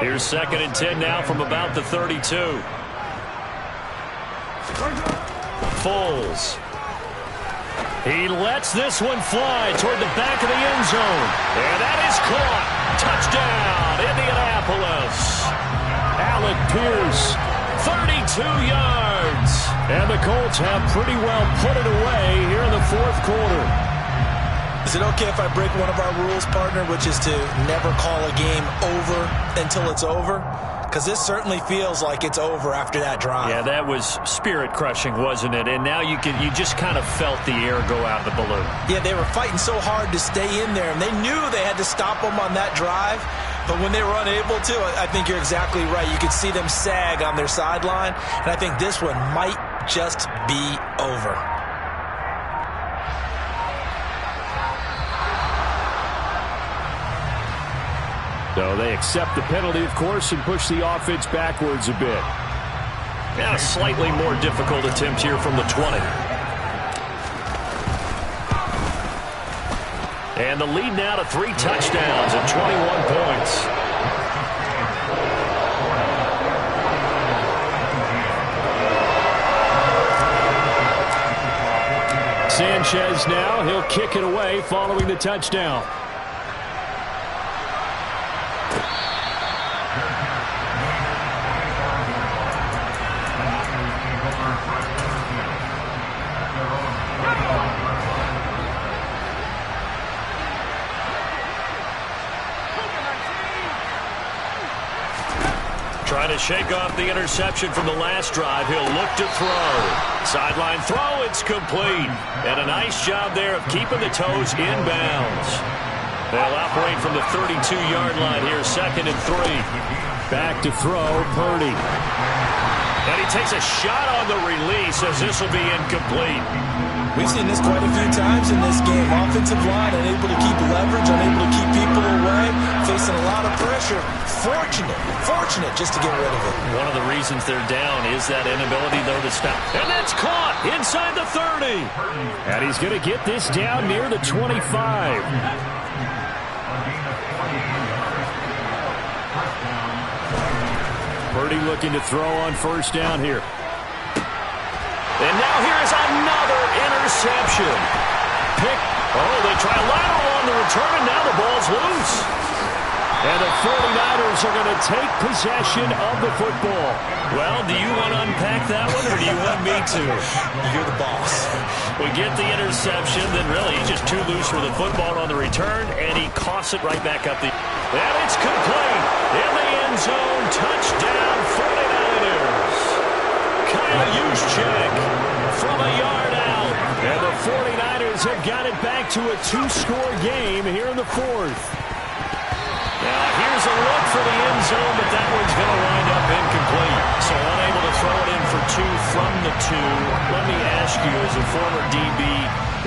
Here's 2nd and 10 now from about the 32. Foles. He lets this one fly toward the back of the end zone. And that is caught. Touchdown, Indianapolis. Alec Pierce, 32 yards. And the Colts have pretty well put it away here in the 4th quarter. Is it okay if I break one of our rules, partner, which is to never call a game over until it's over? Because this certainly feels like it's over after that drive. Yeah, that was spirit-crushing, wasn't it? And now you just kind of felt the air go out of the balloon. Yeah, they were fighting so hard to stay in there, and they knew they had to stop them on that drive. But when they were unable to, I think you're exactly right. You could see them sag on their sideline, and I think this one might just be over. So they accept the penalty, of course, and push the offense backwards a bit. Yeah, a slightly more difficult attempt here from the 20. And the lead now to 3 touchdowns and 21 points. Sanchez now, he'll kick it away following the touchdown. Trying to shake off the interception from the last drive. He'll look to throw. Sideline throw, it's complete. And a nice job there of keeping the toes in bounds. They'll operate from the 32-yard line here, 2nd and 3. Back to throw, Purdy. And he takes a shot on the release as this will be incomplete. We've seen this quite a few times in this game. Offensive line unable to keep leverage, unable to keep people away, facing a lot of pressure. Fortunate just to get rid of it. One of the reasons they're down is that inability, though, to stop. And that's caught inside the 30. And he's going to get this down near the 25. Purdy looking to throw on 1st down here. And now here is another interception. They try a lateral on the return, and now the ball's loose. And the 49ers are going to take possession of the football. Well, do you want to unpack that one, or do you want me to? You're the boss. We get the interception, then really he's just too loose for the football on the return, and he coughs it right back up the... And it's complete. In the end zone, touchdown 49ers. Kyle Juszczyk from a yard out. And the 49ers have got it back to a 2-score game here in the 4th. Now, here's a look for the end zone, but that one's going to wind up incomplete. So unable to throw it in for 2 from the 2. Let me ask you, as a former DB,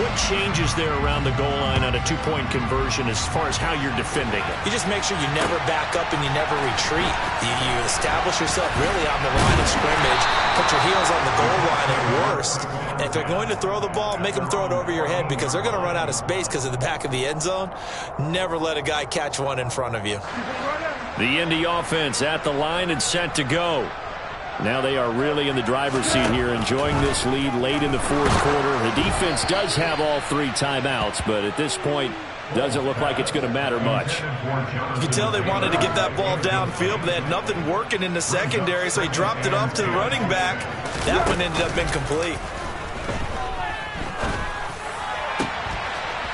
what changes there around the goal line on a 2-point conversion as far as how you're defending it? You just make sure you never back up and you never retreat. You establish yourself really on the line of scrimmage, put your heels on the goal line at worst. And if they're going to throw the ball, make them throw it over your head because they're going to run out of space because of the back of the end zone. Never let a guy catch one in front of you. The Indy offense at the line and set to go. Now they are really in the driver's seat here, enjoying this lead late in the 4th quarter. The defense does have all 3 timeouts, but at this point, doesn't look like it's going to matter much. You can tell they wanted to get that ball downfield, but they had nothing working in the secondary, so he dropped it off to the running back. That one ended up incomplete.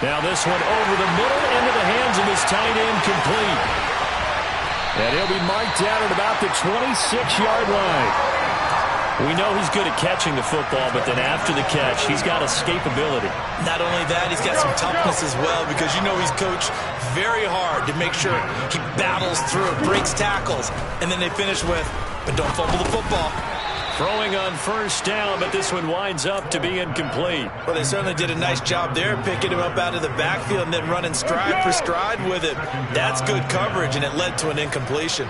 Now this one over the middle into the hands of his tight end, complete. And he'll be marked down at about the 26-yard line. We know he's good at catching the football, but then after the catch, he's got escapability. Not only that, he's got some toughness as well because you know he's coached very hard to make sure he battles through, breaks tackles, and then they finish with, but don't fumble the football. Throwing on 1st down, but this one winds up to be incomplete. Well, they certainly did a nice job there, picking him up out of the backfield and then running stride for stride with it. That's good coverage, and it led to an incompletion.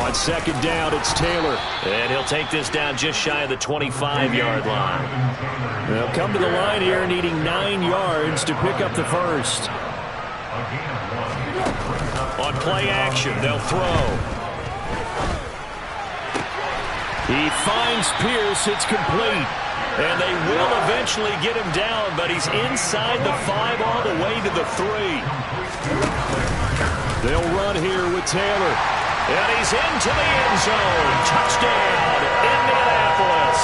On 2nd down, it's Taylor. And he'll take this down just shy of the 25-yard line. They'll come to the line here needing 9 yards to pick up the 1st. On play action, they'll throw. He finds Pierce. It's complete. And they will eventually get him down, but he's inside the 5 all the way to the 3. They'll run here with Taylor. And he's into the end zone. Touchdown, Indianapolis.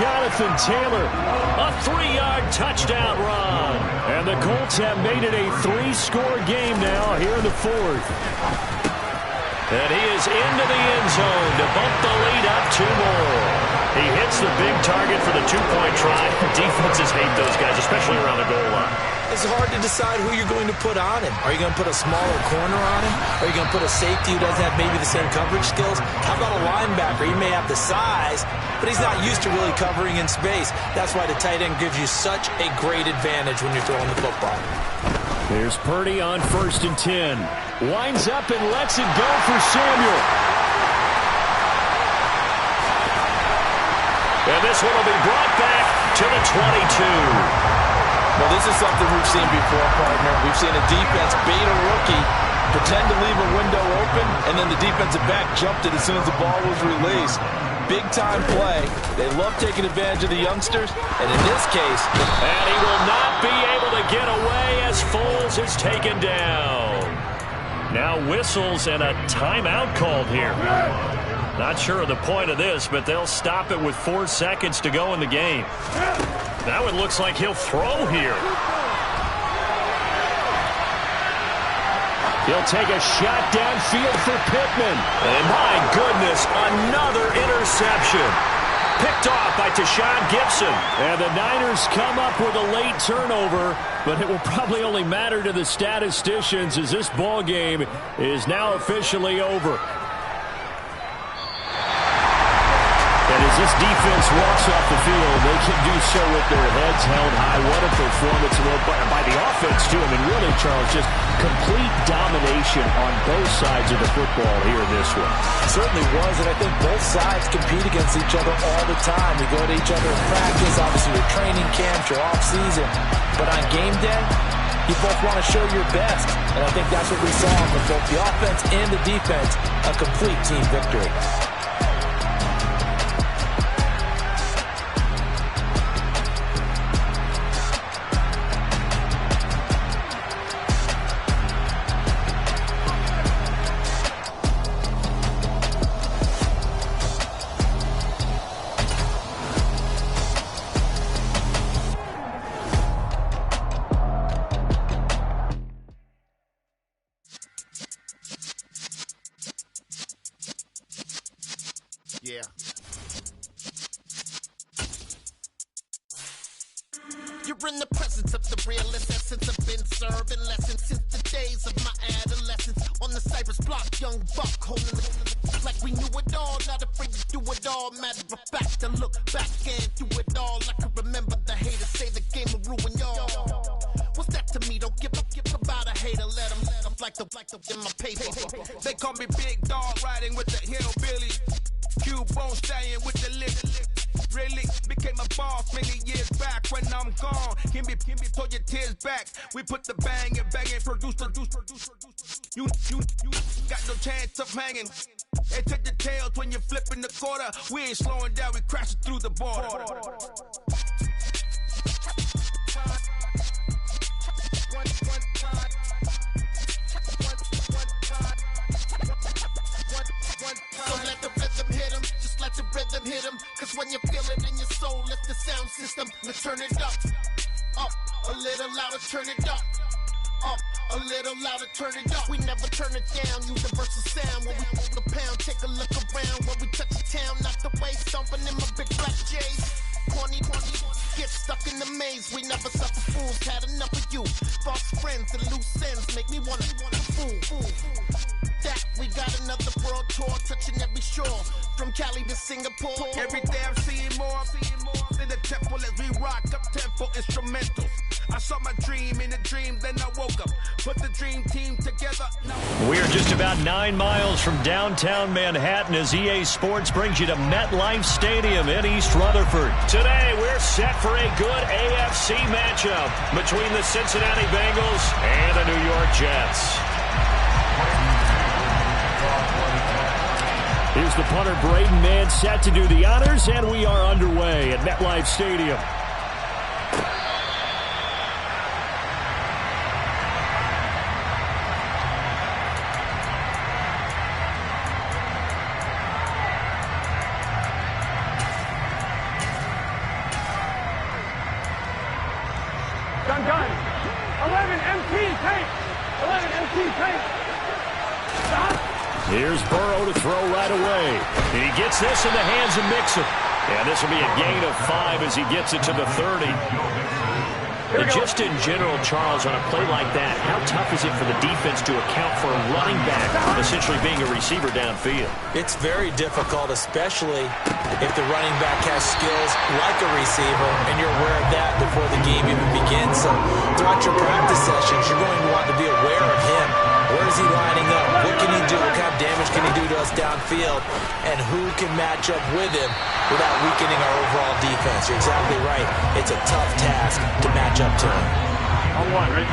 Jonathan Taylor, a 3-yard touchdown run. And the Colts have made it a 3-score game now here in the 4th. And he is into the end zone to bump the lead up 2 more. He hits the big target for the 2-point try. Defenses hate those guys, especially around the goal line. It's hard to decide who you're going to put on him. Are you going to put a smaller corner on him? Are you going to put a safety who doesn't have maybe the same coverage skills? How about a linebacker? He may have the size, but he's not used to really covering in space. That's why the tight end gives you such a great advantage when you're throwing the football. Here's Purdy on 1st and 10. Winds up and lets it go for Samuel. And this one will be brought back to the 22. Well, this is something we've seen before, partner. We've seen a defense bait a rookie, pretend to leave a window open, and then the defensive back jumped it as soon as the ball was released. Big-time play. They love taking advantage of the youngsters, and in this case... And he will not be able to get away as Foles is taken down. Now whistles and a timeout called here. Not sure of the point of this, but they'll stop it with 4 seconds to go in the game. Now it looks like he'll throw here. He'll take a shot downfield for Pittman. And my goodness, another interception. Picked off by Tashawn Gibson. And the Niners come up with a late turnover, but it will probably only matter to the statisticians as this ball game is now officially over. And as this defense walks off the field, they can do so with their heads held high. What a performance by the offense, too. I mean, really, Charles, just complete domination on both sides of the football here in this one. It certainly was, and I think both sides compete against each other all the time. You go to each other in practice, obviously your training camps, your off-season. But on game day, you both want to show your best. And I think that's what we saw from both the offense and the defense, a complete team victory. Yeah. You're in the presence of the realest essence. I've been serving lessons since the days of my adolescence. On the Cypress block, young buck holding it like we knew it all. Not afraid to do it all. Matter of fact, to look back and do it all. I can remember the haters say the game will ruin y'all. What's that to me? Don't give about a hater. Let them like the in my paper. They call me Big Dog, riding with the hillbilly. Cubone staying with the lip. Really became a boss many years back. When I'm gone, give me pull your tears back. We put the bang and produce. You got no chance of hanging. They take the tails when you're flipping the quarter. We ain't slowing down, we crashing through the border. So let the rhythm hit him, just let the rhythm hit him. Cause when you feel it in your soul, lift the sound system. Let's turn it up a little louder, turn it up a little louder, turn it up. We never turn it down, universal sound. When we move the pound, take a look around. When we touch the town, knock the way, stomping in my big black J's. Corny, get stuck in the maze. We never suffer fools, had enough of you. False friends and loose ends make me wanna fool. That we got another world tour, touching every shore, from Cali to Singapore. Every day I'm seeing more in the temple as we rock up tempo instrumentals. I saw my dream in a dream, then I woke up, put the dream team together. We are just about 9 miles from downtown Manhattan as EA Sports brings you to MetLife Stadium in East Rutherford. Today we're set for a good AFC matchup between the Cincinnati Bengals and the New York Jets. Here's the punter, Braden Mann, set to do the honors, and we are underway at MetLife Stadium. Gun. 11 MT tape. 11 MT tape. Stop. Here's Burrow to throw right away. And he gets this in the hands of Mixon. And this will be a gain of 5 as he gets it to the 30. And just in general, Charles, on a play like that, how tough is it for the defense to account for a running back essentially being a receiver downfield? It's very difficult, especially if the running back has skills like a receiver, and you're aware of that before the game even begins. So throughout your practice sessions, you're going to want to be aware of him. Where is he lining up? What can he do? What kind of damage can he do to us downfield? And who can match up with him without weakening our overall defense? You're exactly right. It's a tough task to match up to him. On one, right?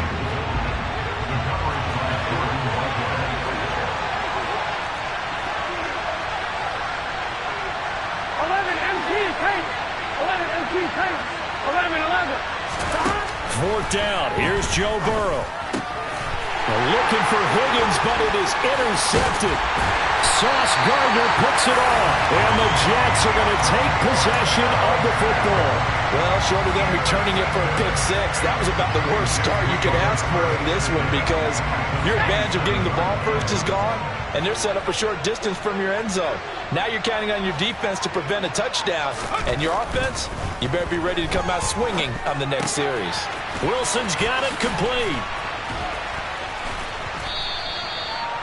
Fourth down. Here's Joe Burrow. Looking for Higgins, but it is intercepted. Sauce Gardner puts it on. And the Jets are going to take possession of the football. Well, short of them returning it for a pick six. That was about the worst start you could ask for in this one because your advantage of getting the ball first is gone, and they're set up a short distance from your end zone. Now you're counting on your defense to prevent a touchdown, and your offense, you better be ready to come out swinging on the next series. Wilson's got it complete.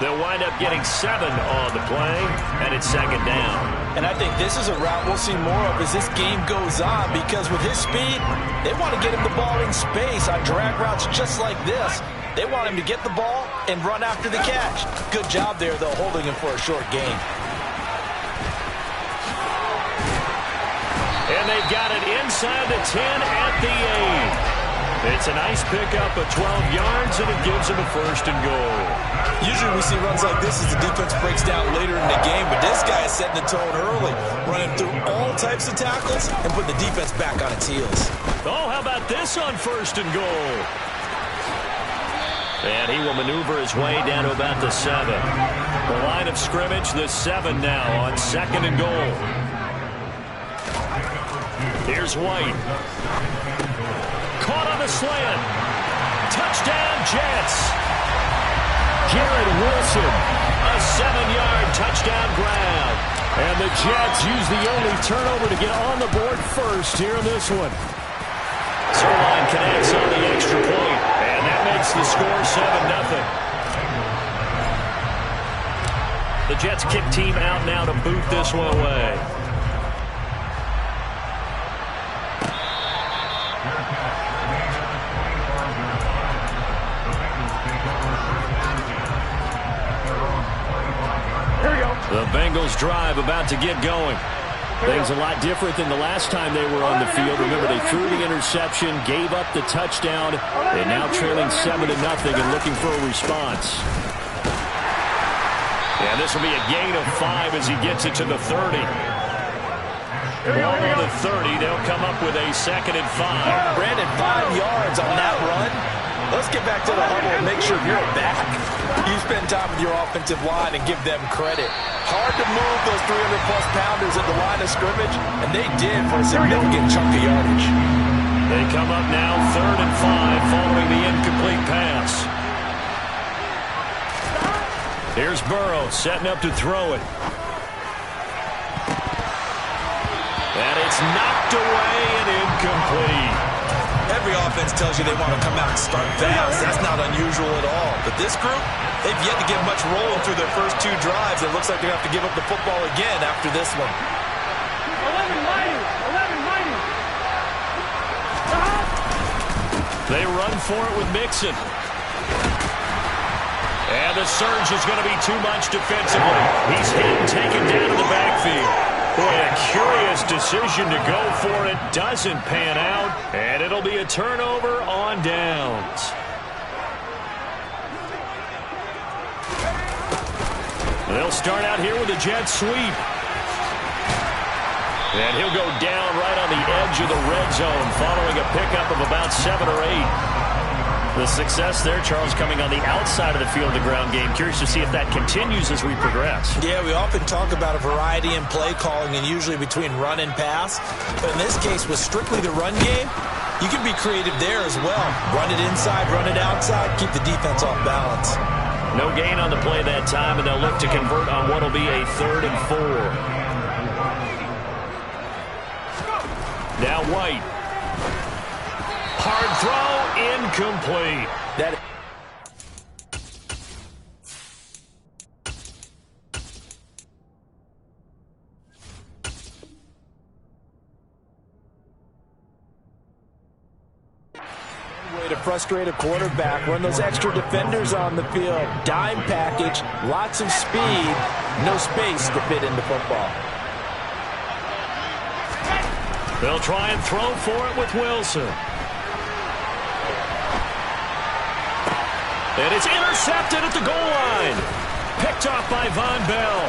They'll wind up getting 7 on the play, and it's second down. And I think this is a route we'll see more of as this game goes on because with his speed, they want to get him the ball in space on drag routes just like this. They want him to get the ball and run after the catch. Good job there, though, holding him for a short gain. And they've got it inside the 10 at the 8. It's a nice pickup of 12 yards, and it gives them a first and goal. Usually we see runs like this as the defense breaks down later in the game, but this guy is setting the tone early, running through all types of tackles and putting the defense back on its heels. Oh, how about this on first and goal? And he will maneuver his way down to about the 7. The line of scrimmage, the 7 now on second and goal. Here's White. Caught on the slant. Touchdown, Jets. Jared Wilson, a 7-yard touchdown grab. And the Jets use the only turnover to get on the board first here in this one. Zerline connects on the extra point, and that makes the score 7-0. The Jets kick team out now to boot this one away. The Bengals drive about to get going. Things a lot different than the last time they were on the field. Remember, they threw the interception, gave up the touchdown, and now trailing 7-0 and looking for a response. And this will be a gain of 5 as he gets it to the 30. Ball on the 30. They'll come up with a 2nd and 5. Brandon, 5 yards on that run. Let's get back to the huddle and make sure you're back. You spend time with your offensive line and give them credit. Hard to move those 300-plus pounders at the line of scrimmage, and they did for a significant chunk of yardage. They come up now 3rd and 5 following the incomplete pass. Here's Burrow setting up to throw it. And it's knocked away and incomplete. Every offense tells you they want to come out and start fast. That's not unusual at all. But this group, they've yet to get much rolling through their first 2 drives. It looks like they have to give up the football again after this one. 11 mighty. They run for it with Mixon. And the surge is going to be too much defensively. He's hit and taken down to the backfield. Boy, a curious decision to go for it. Doesn't pan out, and it'll be a turnover on downs. They'll start out here with a jet sweep. And he'll go down right on the edge of the red zone following a pickup of about 7 or 8. The success there, Charles, coming on the outside of the field of the ground game. Curious to see if that continues as we progress. Yeah, we often talk about a variety in play calling and usually between run and pass. But in this case, with strictly the run game, you can be creative there as well. Run it inside, run it outside, keep the defense off balance. No gain on the play that time, and they'll look to convert on what will be a 3rd and 4. Now White. Hard throw, incomplete. Way to frustrate a quarterback. Run those extra defenders on the field. Dime package, lots of speed, no space to fit into football. They'll try and throw for it with Wilson. And it's intercepted at the goal line. Picked off by Von Bell.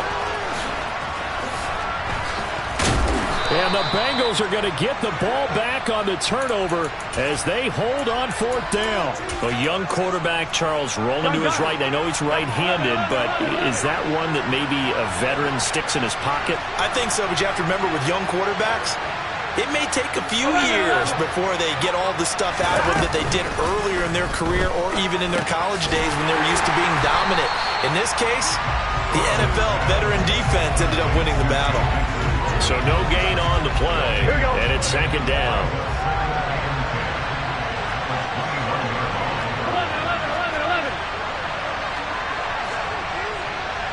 And the Bengals are going to get the ball back on the turnover as they hold on 4th down. A young quarterback, Charles, rolling to his right. I know he's right-handed, but is that one that maybe a veteran sticks in his pocket? I think so, but you have to remember with young quarterbacks, It may take a few years before they get all the stuff out of them that they did earlier in their career or even in their college days when they were used to being dominant. In this case, the NFL veteran defense ended up winning the battle. So no gain on the play, and it's second down.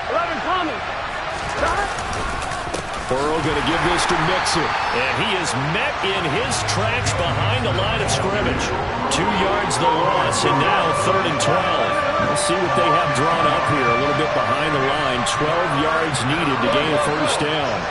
11 coming. Burrow going to give this to Mixon. And he is met in his tracks behind the line of scrimmage. 2 yards the loss, and now 3rd and 12. We'll see what they have drawn up here. A little bit behind the line. 12 yards needed to gain a first down.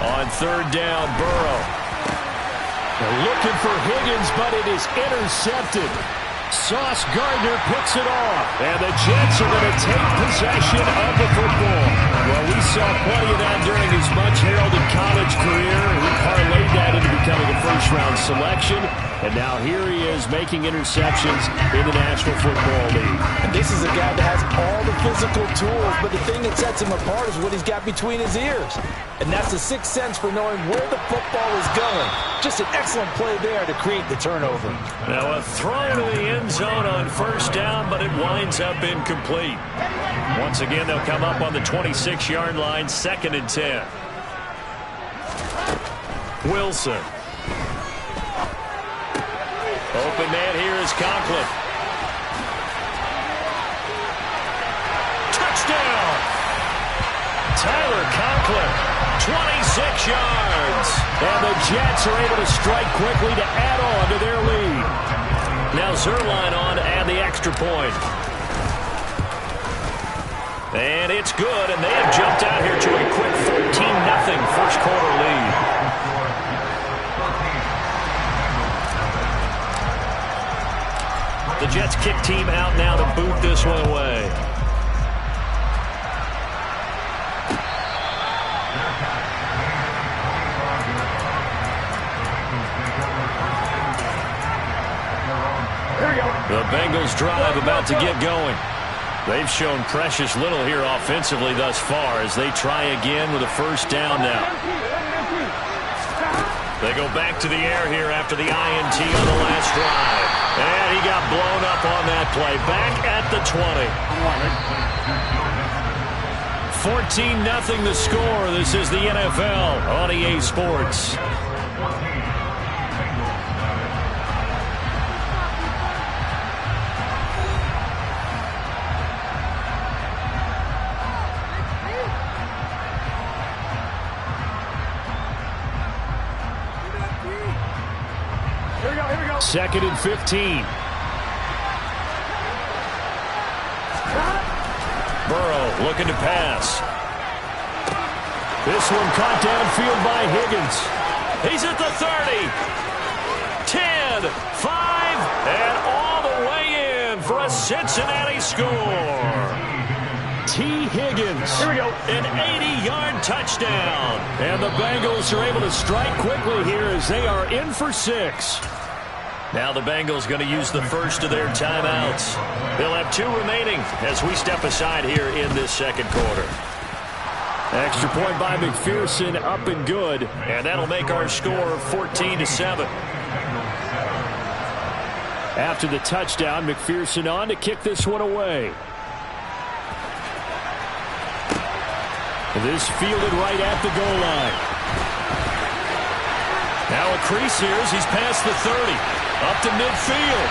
On 3rd down, Burrow. They're looking for Higgins, but it is intercepted. Sauce Gardner picks it off, and the Jets are going to take possession of the football. Well, we saw plenty of that during his much-heralded college career. He parlayed that into becoming a first-round selection, and now here he is making interceptions in the National Football League. And this is a guy that has all the physical tools, but the thing that sets him apart is what he's got between his ears. And that's the sixth sense for knowing where the football is going. Just an excellent play there to create the turnover. Now a throw to the end zone on 1st down, but it winds up incomplete. Once again, they'll come up on the 26-yard line, 2nd and 10. Wilson. Open man here is Conklin. Touchdown! Tyler Conklin. 26 yards. And the Jets are able to strike quickly to add on to their lead. Now Zerline on to add the extra point. And it's good, and they have jumped out here to a quick 14-0 first quarter lead. The Jets kick team out now to boot this one away. The Bengals drive about to get going. They've shown precious little here offensively thus far as they try again with a first down now. They go back to the air here after the INT on the last drive. And he got blown up on that play. Back at the 20. 14-0 the score. This is the NFL on EA Sports. Second and 15. Burrow looking to pass. This one caught downfield by Higgins. He's at the 30. 10, 5, and all the way in for a Cincinnati score. T. Higgins, here we go, an 80-yard touchdown. And the Bengals are able to strike quickly here as they are in for 6. Now the Bengals going to use the first of their timeouts. They'll have 2 remaining as we step aside here in this second quarter. Extra point by McPherson, up and good. And that'll make our score 14-7. After the touchdown, McPherson on to kick this one away. This fielded right at the goal line. Now a crease here as he's past the 30. Up to midfield.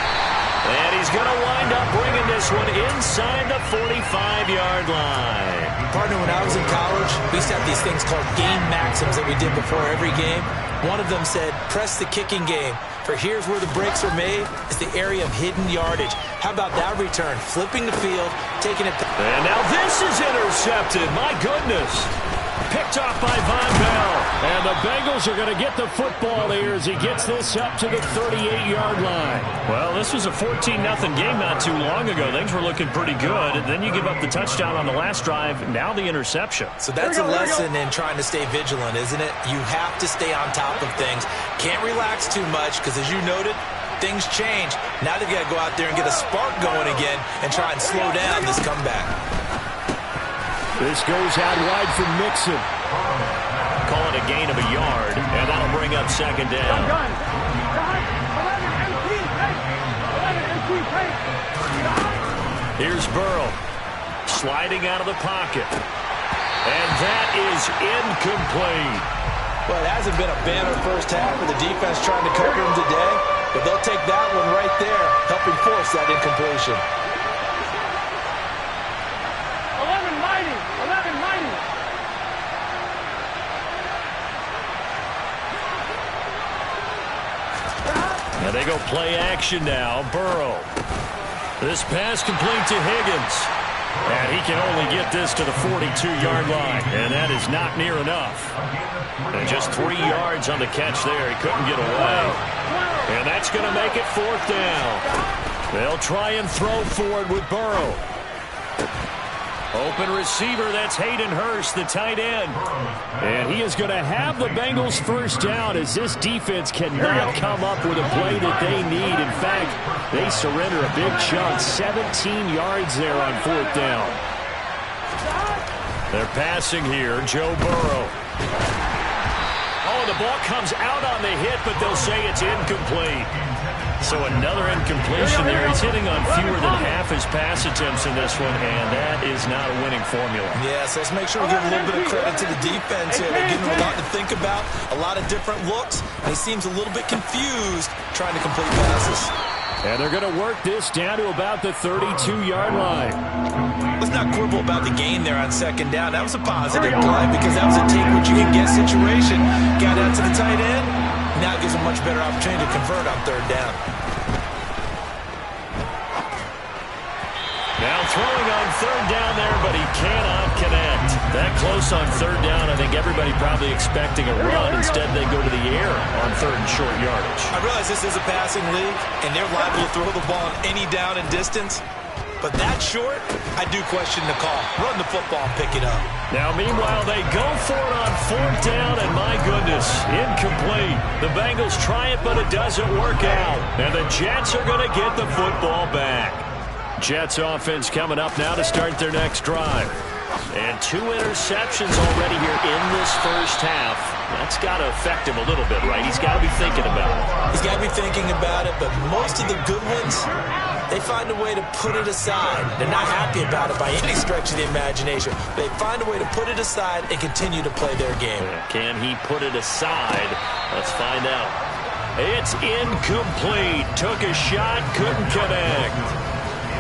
And he's going to wind up bringing this one inside the 45-yard line. Partner, when I was in college, we used to have these things called game maxims that we did before every game. One of them said, press the kicking game. For here's where the breaks are made. It's the area of hidden yardage. How about that return? Flipping the field, taking it. And now this is intercepted. My goodness. Picked off by Von Bell. And the Bengals are going to get the football here as he gets this up to the 38-yard line. Well, this was a 14-0 game not too long ago. Things were looking pretty good. And then you give up the touchdown on the last drive. Now the interception. So that's a lesson in trying to stay vigilant, isn't it? You have to stay on top of things. Can't relax too much because, as you noted, things change. Now they've got to go out there and get a spark going again and try and slow down this comeback. This goes out wide for Mixon. Call it a gain of a yard, and that'll bring up second down. Here's Burrow, sliding out of the pocket. And that is incomplete. Well, it hasn't been a banner first half with the defense trying to cover him today, but they'll take that one right there, helping force that incompletion. 11 mighty. Now they go play action now. Burrow. This pass complete to Higgins. And he can only get this to the 42-yard line. And that is not near enough. And just 3 yards on the catch there. He couldn't get away. And that's going to make it 4th down. They'll try and throw forward with Burrow. Open receiver, that's Hayden Hurst, the tight end. And he is going to have the Bengals first down as this defense cannot come up with a play that they need. In fact, they surrender a big chunk, 17 yards there on 4th down. They're passing here, Joe Burrow. Oh, the ball comes out on the hit, but they'll say it's incomplete. So another incompletion there. He's hitting on fewer than half his pass attempts in this one, and that is not a winning formula. Yeah, so let's make sure we give a little bit of credit to the defense here. They're giving him a lot to think about, a lot of different looks, and he seems a little bit confused trying to complete passes. And they're going to work this down to about the 32-yard line. Let's not quibble about the gain there on second down. That was a positive play because that was a take-what-you-can-get situation. Got out to the tight end. Now it gives a much better opportunity to convert on 3rd down. Now throwing on 3rd down there, but he cannot connect. That close on 3rd down, I think everybody probably expecting a run. Instead, they go to the air on 3rd and short yardage. I realize this is a passing league, and they're liable to throw the ball on any down and distance. But that short, I do question the call. Run the football and pick it up. Now, meanwhile, they go for it on 4th down, and my goodness, incomplete. The Bengals try it, but it doesn't work out. And the Jets are going to get the football back. Jets offense coming up now to start their next drive. And 2 interceptions already here in this first half. That's got to affect him a little bit, right? He's got to be thinking about it. He's got to be thinking about it, but most of the good ones, they find a way to put it aside. They're not happy about it by any stretch of the imagination. They find a way to put it aside and continue to play their game. Can he put it aside? Let's find out. It's incomplete. Took a shot, couldn't connect.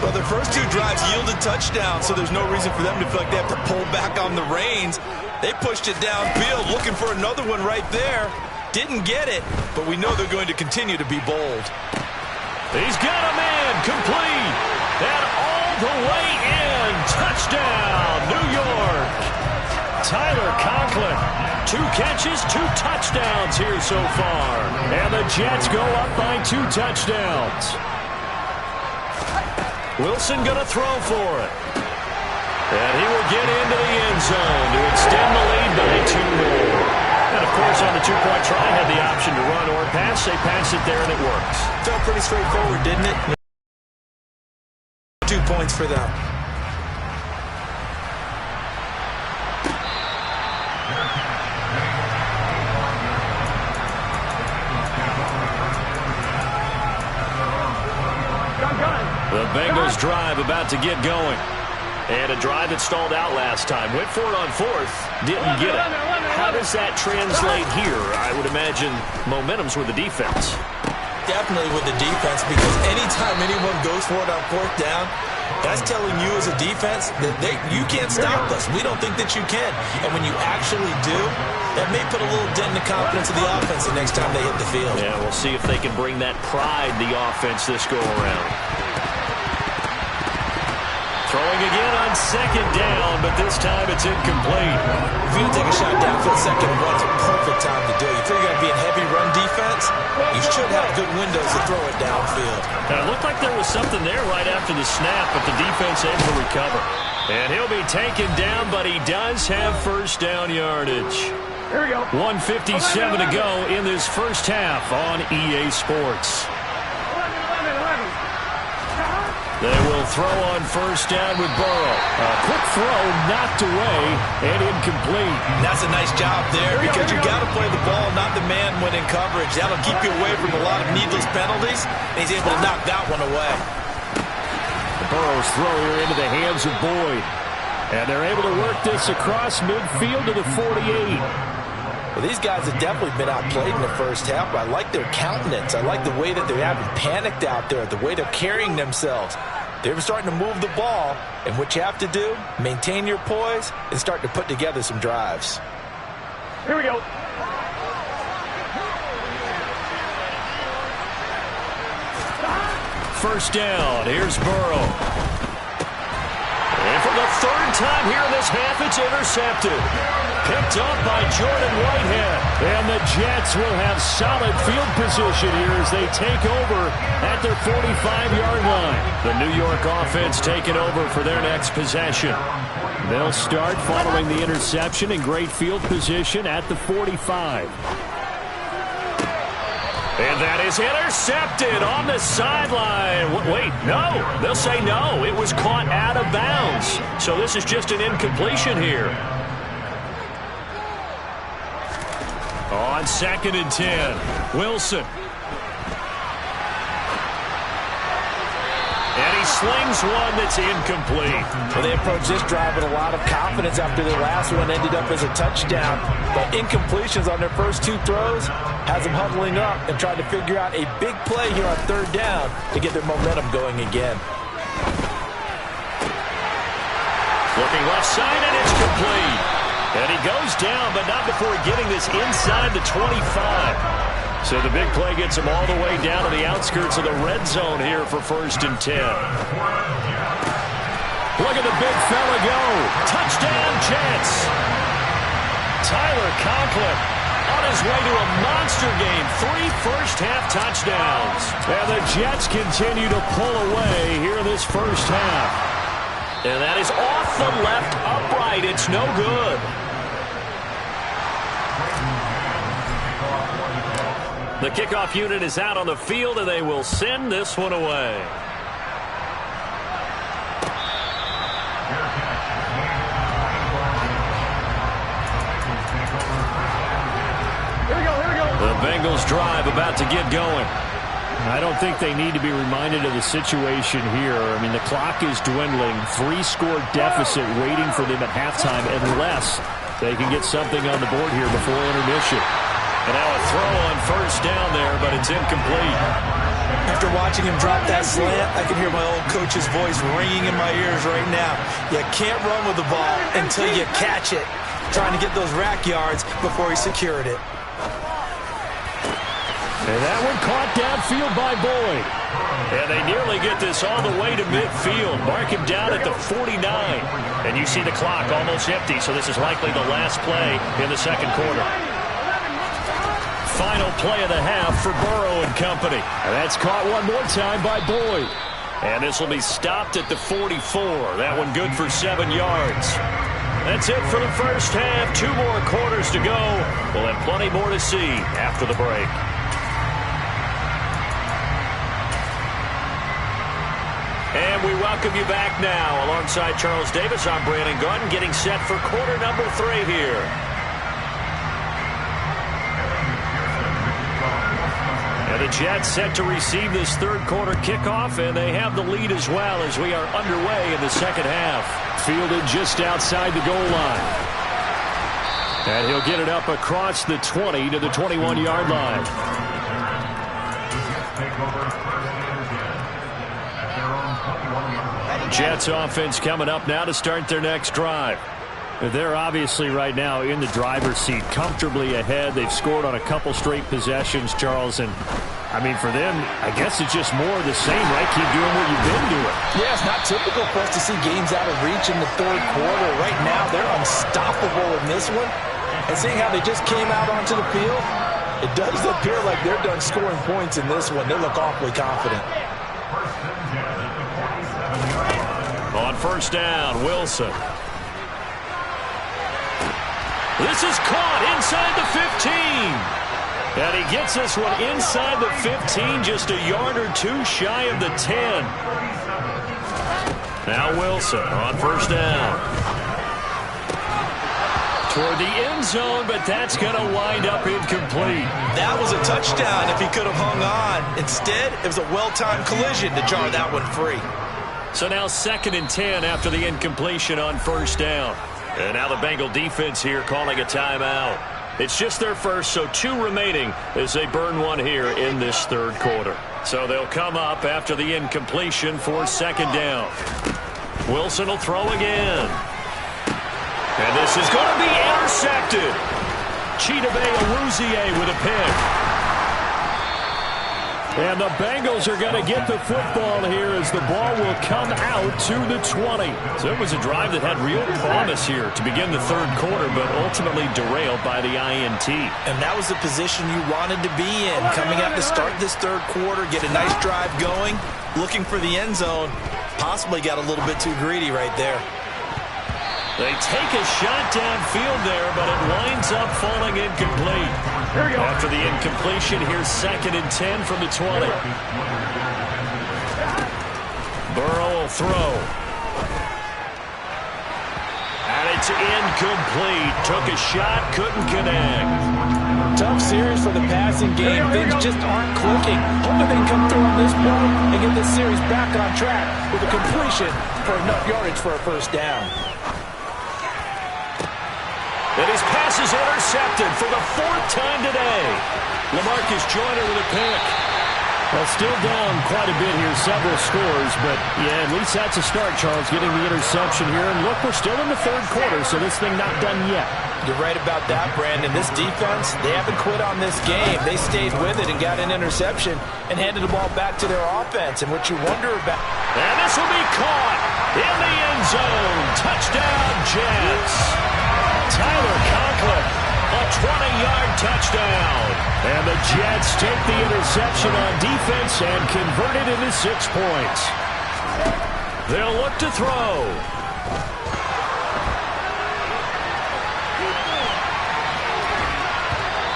Well, their first 2 drives yielded touchdowns, so there's no reason for them to feel like they have to pull back on the reins. They pushed it downfield, looking for another one right there. Didn't get it, but we know they're going to continue to be bold. He's got a man, complete, and all the way in. Touchdown, New York. Tyler Conklin, 2 catches, 2 touchdowns here so far. And the Jets go up by 2 touchdowns. Wilson going to throw for it. And he will get into the end zone to extend the lead by 2 more. And, of course, on the 2-point try, had the option to run or pass. They pass it there, and it works. Felt pretty straightforward, didn't it? 2 points for them. The Bengals drive about to get going. And a drive that stalled out last time. Went for it on 4th. Didn't get it. How does that translate here? I would imagine momentum's with the defense. Definitely with the defense, because anytime anyone goes for it on 4th down, that's telling you as a defense that you can't stop us. We don't think that you can. And when you actually do, that may put a little dent in the confidence of the offense the next time they hit the field. Yeah, we'll see if they can bring that pride, the offense, this go-around. Throwing again on 2nd down, but this time it's incomplete. If you take a shot downfield, 2nd and 1 is a perfect time to do it. If you're going to be in heavy run defense, you should have good windows to throw it downfield. And it looked like there was something there right after the snap, but the defense able to recover. And he'll be taken down, but he does have first down yardage. Here we go. 1:57 to go in this first half on EA Sports. throw on first down with Burrow. A quick throw knocked away and incomplete. That's a nice job there because you got to play the ball, not the man when in coverage. That'll keep you away from a lot of needless penalties, and he's able to knock that one away. Burrow's throw here into the hands of Boyd. And they're able to work this across midfield to the 48. Well, these guys have definitely been outplayed in the first half, but I like their countenance. I like the way that they're having panicked out there, the way they're carrying themselves. They're starting to move the ball, and what you have to do, maintain your poise and start to put together some drives. Here we go. First down, here's Burrow. And for the third time here in this half, it's intercepted. Picked up by Jordan Whitehead. And the Jets will have solid field position here as they take over at their 45-yard line. The New York offense taking over for their next possession. They'll start following the interception in great field position at the 45. And that is intercepted on the sideline. Wait, no. They'll say no. It was caught out of bounds. So this is just an incompletion here. On 2nd and 10, Wilson. And he slings one that's incomplete. Well, they approached this drive with a lot of confidence after their last one ended up as a touchdown. But incompletions on their first two throws has them huddling up and trying to figure out a big play here on third down to get their momentum going again. Looking left side, and it's complete. And he goes down, but not before getting this inside the 25. So the big play gets him all the way down to the outskirts of the red zone here for 1st and 10. Look at the big fella go. Touchdown, Jets. Tyler Conklin on his way to a monster game. 3 first-half touchdowns. And the Jets continue to pull away here in this first half. And that is off the left upright. It's no good. The kickoff unit is out on the field, and they will send this one away. Here we go. The Bengals drive about to get going. I don't think they need to be reminded of the situation here. I mean, the clock is dwindling. 3-score deficit waiting for them at halftime unless they can get something on the board here before intermission. And now a throw on first down there, but it's incomplete. After watching him drop that slant, I can hear my old coach's voice ringing in my ears right now. You can't run with the ball until you catch it. Trying to get those rack yards before he secured it. And that one caught downfield by Boyd. And they nearly get this all the way to midfield. Mark him down at the 49. And you see the clock almost empty, so this is likely the last play in the second quarter. Final play of the half for Burrow and company. And that's caught one more time by Boyd. And this will be stopped at the 44. That one good for 7 yards. That's it for the first half. 2 more quarters to go. We'll have plenty more to see after the break. And we welcome you back now. Alongside Charles Davis, I'm Brandon Gunn, getting set for quarter number 3 here. And the Jets set to receive this third quarter kickoff, and they have the lead as well as we are underway in the second half. Fielded just outside the goal line. And he'll get it up across the 20 to the 21-yard line. Jets offense coming up now to start their next drive. They're obviously right now in the driver's seat, comfortably ahead. They've scored on a couple straight possessions, Charles. And, I mean, for them, I guess it's just more of the same, right? Keep doing what you've been doing. Yeah, it's not typical for us to see games out of reach in the third quarter. Right now, they're unstoppable in this one. And seeing how they just came out onto the field, it does appear like they're done scoring points in this one. They look awfully confident. On first down, Wilson. This is caught inside the 15. And he gets this one inside the 15, just a yard or two shy of the 10. Now Wilson on first down. Toward the end zone, but that's going to wind up incomplete. That was a touchdown if he could have hung on. Instead, it was a well-timed collision to jar that one free. So now 2nd and 10 after the incompletion on first down. And now the Bengal defense here calling a timeout. It's just their first, so 2 remaining as they burn one here in this third quarter. So they'll come up after the incompletion for 2nd down. Wilson will throw again. And this is going to be intercepted. Chidobe Awuzie with a pick. And the Bengals are going to get the football here as the ball will come out to the 20. So it was a drive that had real promise here to begin the third quarter, but ultimately derailed by the INT. And that was the position you wanted to be in. Coming out to start this third quarter, get a nice drive going, looking for the end zone. Possibly got a little bit too greedy right there. They take a shot downfield there, but it winds up falling incomplete. After the incompletion, here's 2nd and 10 from the 20. Burrow will throw. And it's incomplete. Took a shot, couldn't connect. Tough series for the passing game. Things just aren't clicking. Hoping they can come through on this play and get this series back on track with a completion for enough yardage for a first down. And his pass is intercepted for the 4th time today. LaMarcus Joyner with a pick. Well, still down quite a bit here, several scores, but yeah, at least that's a start, Charles, getting the interception here. And look, we're still in the third quarter, so this thing not done yet. You're right about that, Brandon. This defense, they haven't quit on this game. They stayed with it and got an interception and handed the ball back to their offense. And what you wonder about... And this will be caught in the end zone. Touchdown, Jets. Tyler Conklin, a 20-yard touchdown. And the Jets take the interception on defense and convert it into 6 points. They'll look to throw.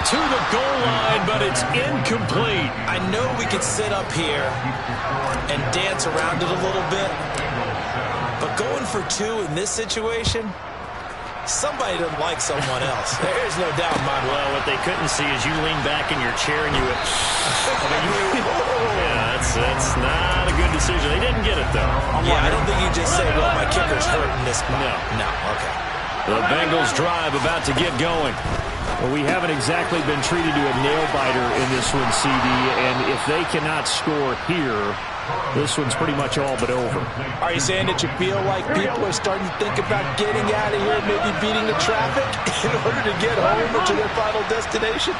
To the goal line, but it's incomplete. I know we could sit up here and dance around it a little bit, but going for 2 in this situation... Somebody doesn't like someone else. There's no doubt in my mind. Well, what they couldn't see is you lean back in your chair and you went... yeah, that's not a good decision. They didn't get it, though. Yeah, I don't think you just say, well, my kicker's hurting this spot. No, okay. The Bengals drive about to get going. Well, we haven't exactly been treated to a nail-biter in this one, CD, and if they cannot score here... This one's pretty much all but over. Are you saying that you feel like people are starting to think about getting out of here, maybe beating the traffic in order to get home or to their final destination?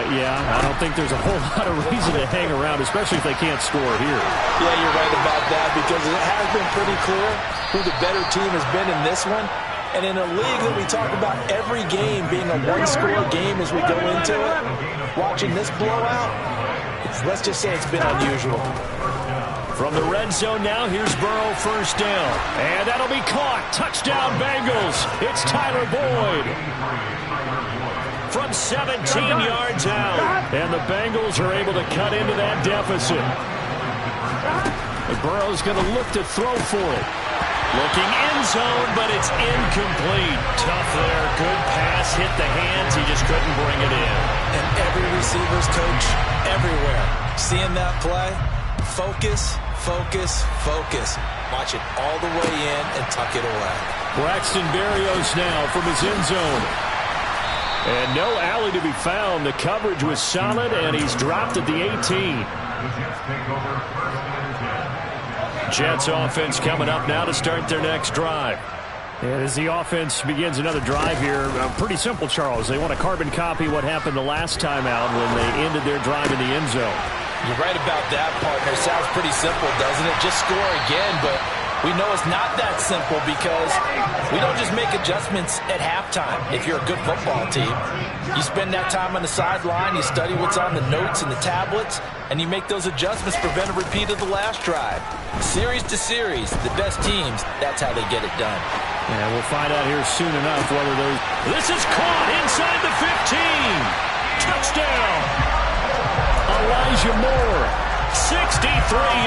Yeah, I don't think there's a whole lot of reason to hang around, especially if they can't score here. Yeah, you're right about that, because it has been pretty clear who the better team has been in this one. And in a league that we talk about every game being a one-score game as we go into it, watching this blowout, let's just say it's been unusual. From the red zone now, here's Burrow first down. And that'll be caught. Touchdown, Bengals. It's Tyler Boyd. From 17 yards out. And the Bengals are able to cut into that deficit. And Burrow's going to look to throw for it. Looking end zone, but it's incomplete. Tough there. Good pass. Hit the hands. He just couldn't bring it in. And every receiver's coach everywhere. Seeing that play, focus, focus, focus. Watch it all the way in and tuck it away. Braxton Berrios now from his end zone. And no alley to be found. The coverage was solid, and he's dropped at the 18. Jets offense coming up now to start their next drive. And as the offense begins another drive here, pretty simple, Charles. They want to carbon copy what happened the last time out when they ended their drive in the end zone. You're right about that, partner. Sounds pretty simple, doesn't it? Just score again, but we know it's not that simple because we don't just make adjustments at halftime if you're a good football team. You spend that time on the sideline, you study what's on the notes and the tablets, and you make those adjustments, prevent a repeat of the last drive. Series to series, the best teams, that's how they get it done. And we'll find out here soon enough whether those... This is caught inside the 15. Touchdown. Elijah Moore. 63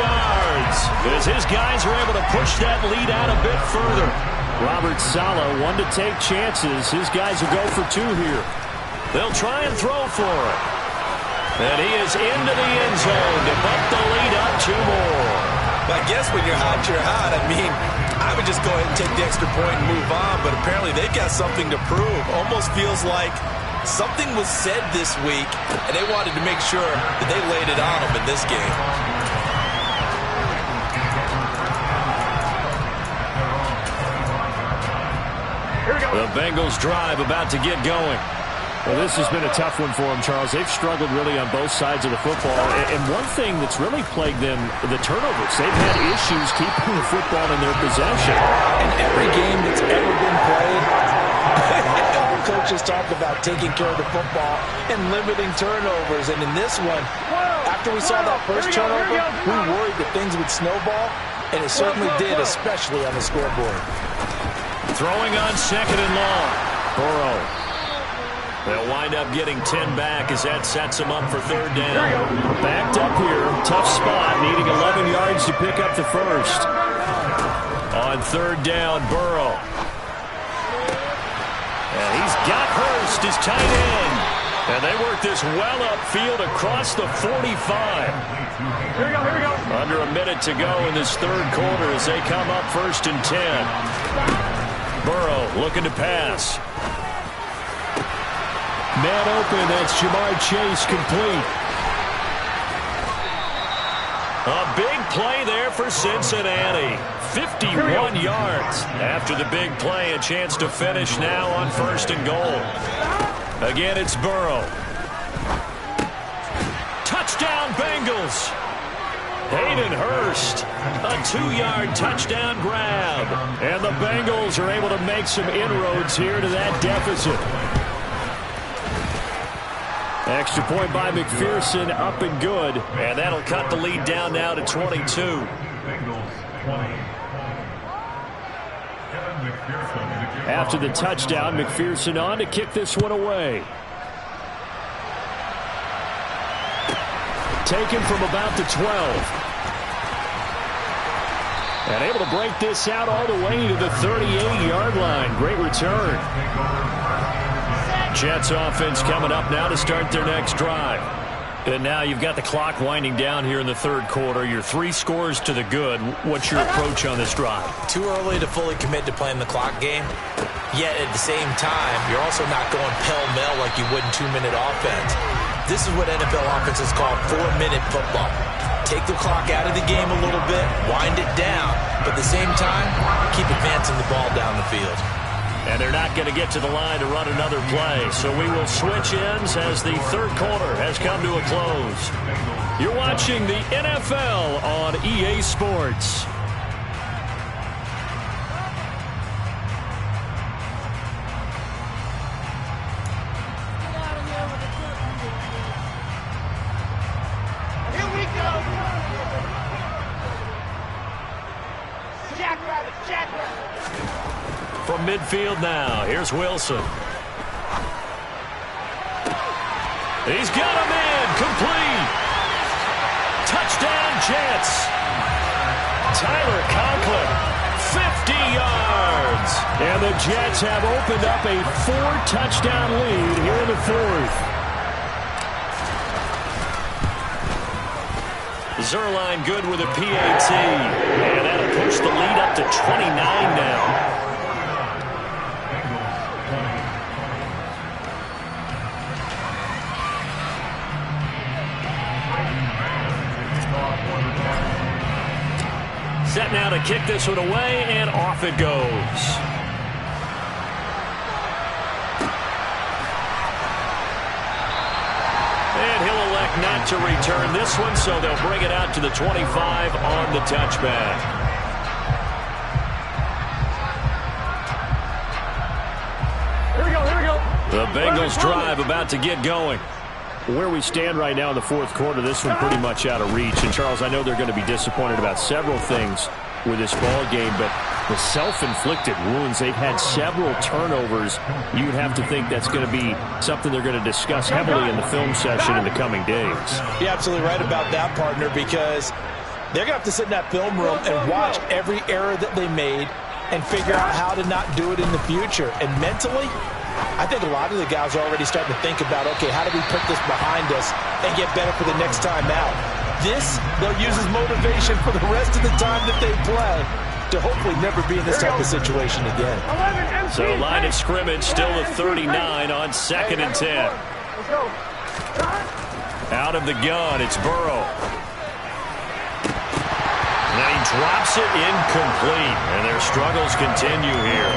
yards as his guys are able to push that lead out a bit further. Robert Saleh, one to take chances. His guys will go for 2 here. They'll try and throw for it. And he is into the end zone to bump the lead up 2 more. I guess when you're hot, you're hot. I mean, I would just go ahead and take the extra point and move on, but apparently they've got something to prove. Almost feels like something was said this week, and they wanted to make sure that they laid it on them in this game. The Bengals drive about to get going. Well, this has been a tough one for them, Charles. They've struggled really on both sides of the football. And one thing that's really plagued them, the turnovers. They've had issues keeping the football in their possession. In every game that's ever been played, the coaches talk about taking care of the football and limiting turnovers. And in this one, after we saw that first turnover, we worried that things would snowball, and it certainly did, especially on the scoreboard. Throwing on 2nd and long. Burrow. They'll wind up getting 10 back as that sets them up for 3rd down. Backed up here. Tough spot. Needing 11 yards to pick up the first. On 3rd down, Burrow. And he's got Hurst, his tight end. And they work this well upfield across the 45. Here we go. Under a minute to go in this 3rd quarter as they come up 1st and 10. Burrow looking to pass. Man open, that's Jamar Chase, complete. A big play there for Cincinnati. 51 yards. After the big play, a chance to finish now on 1st and goal. Again, it's Burrow. Touchdown, Bengals. Hayden Hurst, a 2-yard touchdown grab. And the Bengals are able to make some inroads here to that deficit. Extra point by McPherson, up and good. And that'll cut the lead down now to 22. After the touchdown, McPherson on to kick this one away. Taken from about the 12. And able to break this out all the way to the 38-yard line. Great return. Jets offense coming up now to start their next drive. And now you've got the clock winding down here in the 3rd quarter. You're 3 scores to the good. What's your approach on this drive? Too early to fully commit to playing the clock game. Yet at the same time, you're also not going pell-mell like you would in 2-minute offense. This is what NFL offenses call 4-minute football. Take the clock out of the game a little bit, wind it down, but at the same time, keep advancing the ball down the field. And they're not going to get to the line to run another play. So we will switch ends as the 3rd quarter has come to a close. You're watching the NFL on EA Sports. Here we go. Jackrabbit. From midfield now, here's Wilson. He's got him in, complete. Touchdown Jets. Tyler Conklin, 50 yards. And the Jets have opened up a 4-touchdown lead here in the 4th. Zerline good with a PAT. And that'll push the lead up to 29 now. Set now to kick this one away, and off it goes. And he'll elect not to return this one, so they'll bring it out to the 25 on the touchback. Here we go. The Bengals drive about to get going. Where we stand right now in the 4th quarter, this one pretty much out of reach. And, Charles, I know they're going to be disappointed about several things with this ball game, but The self-inflicted wounds, they've had several turnovers. You would have to think that's going to be something they're going to discuss heavily in the film session in the coming days. You're absolutely right about that, partner, because they're going to have to sit in that film room and watch every error that they made and figure out how to not do it in the future. And mentally, I think a lot of the guys are already starting to think about, okay, how do we put this behind us and get better for the next time out? This, they'll use as motivation for the rest of the time that they play to hopefully never be in this type of situation again. So line of scrimmage still at 39 on 2nd and 10. Out of the gun, it's Burrow. Now he drops it incomplete, and their struggles continue here.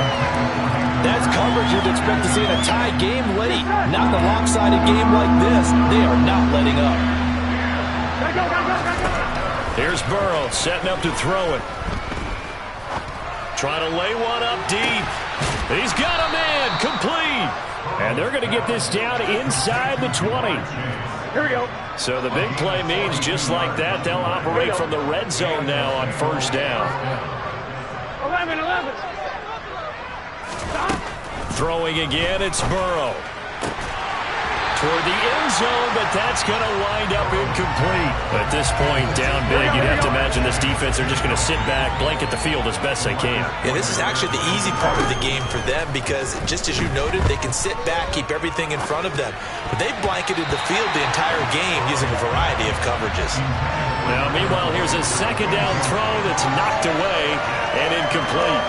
That's coverage you'd expect to see in a tie game late. Not in a lopsided game like this. They are not letting up. Here's Burrow setting up to throw it. Trying to lay one up deep. He's got a man complete. And they're going to get this down inside the 20. Here we go. So the big play means just like that, they'll operate from the red zone now on 1st down. 11. Stop. Throwing again, it's Burrow. Toward the end zone, but that's going to wind up incomplete. At this point, down big, you'd have to imagine this defense, they're just going to sit back, blanket the field as best they can. Yeah, this is actually the easy part of the game for them because, just as you noted, they can sit back, keep everything in front of them. But they've blanketed the field the entire game using a variety of coverages. Now, meanwhile, here's a 2nd down throw that's knocked away and incomplete.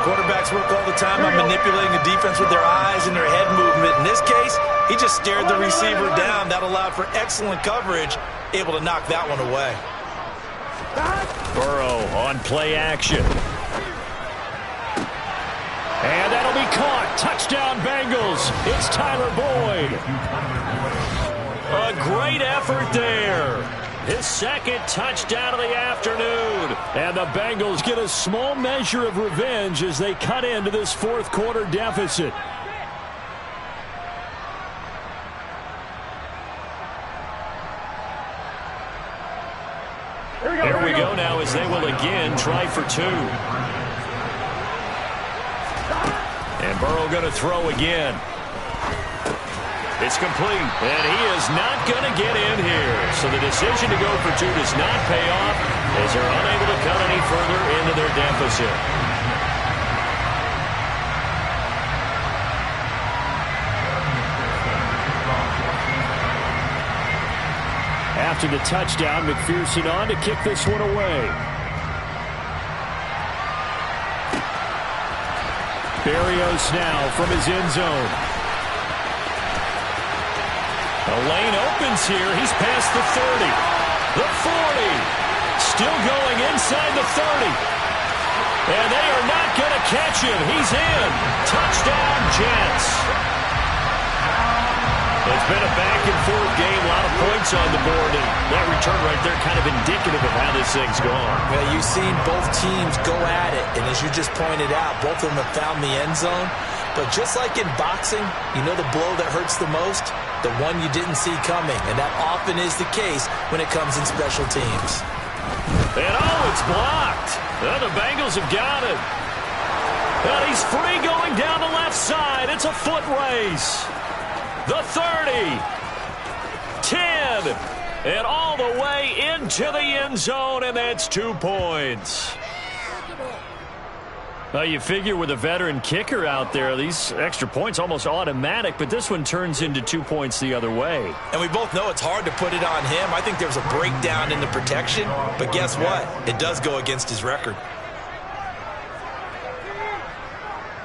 Quarterbacks work all the time on manipulating the defense with their eyes and their head movement. In this case, he just stared the receiver down. That allowed for excellent coverage, able to knock that one away. Burrow on play action. And that'll be caught. Touchdown, Bengals. It's Tyler Boyd. A great effort there. His 2nd touchdown of the afternoon. And the Bengals get a small measure of revenge as they cut into this 4th quarter deficit. Here we go now as they will again try for 2. And Burrow going to throw again. It's complete, and he is not going to get in here. So the decision to go for 2 does not pay off as they're unable to cut any further into their deficit. After the touchdown, McPherson on to kick this one away. Berrios now from his end zone. The lane opens here. He's past the 30. The 40. Still going inside the 30. And they are not going to catch him. He's in. Touchdown, Jets. It's been a back-and-forth game. A lot of points on the board. And that return right there kind of indicative of how this thing's gone. Well, you've seen both teams go at it. And as you just pointed out, both of them have found the end zone. But just like in boxing, you know the blow that hurts the most? The one you didn't see coming. And that often is the case when it comes in special teams. And it's blocked. Well, the Bengals have got it. And he's free going down the left side. It's a foot race. The 30. 10. And all the way into the end zone, and that's 2 points. Well, you figure with a veteran kicker out there, these extra points almost automatic, but this one turns into 2 points the other way. And we both know it's hard to put it on him. I think there was a breakdown in the protection, but guess what? It does go against his record.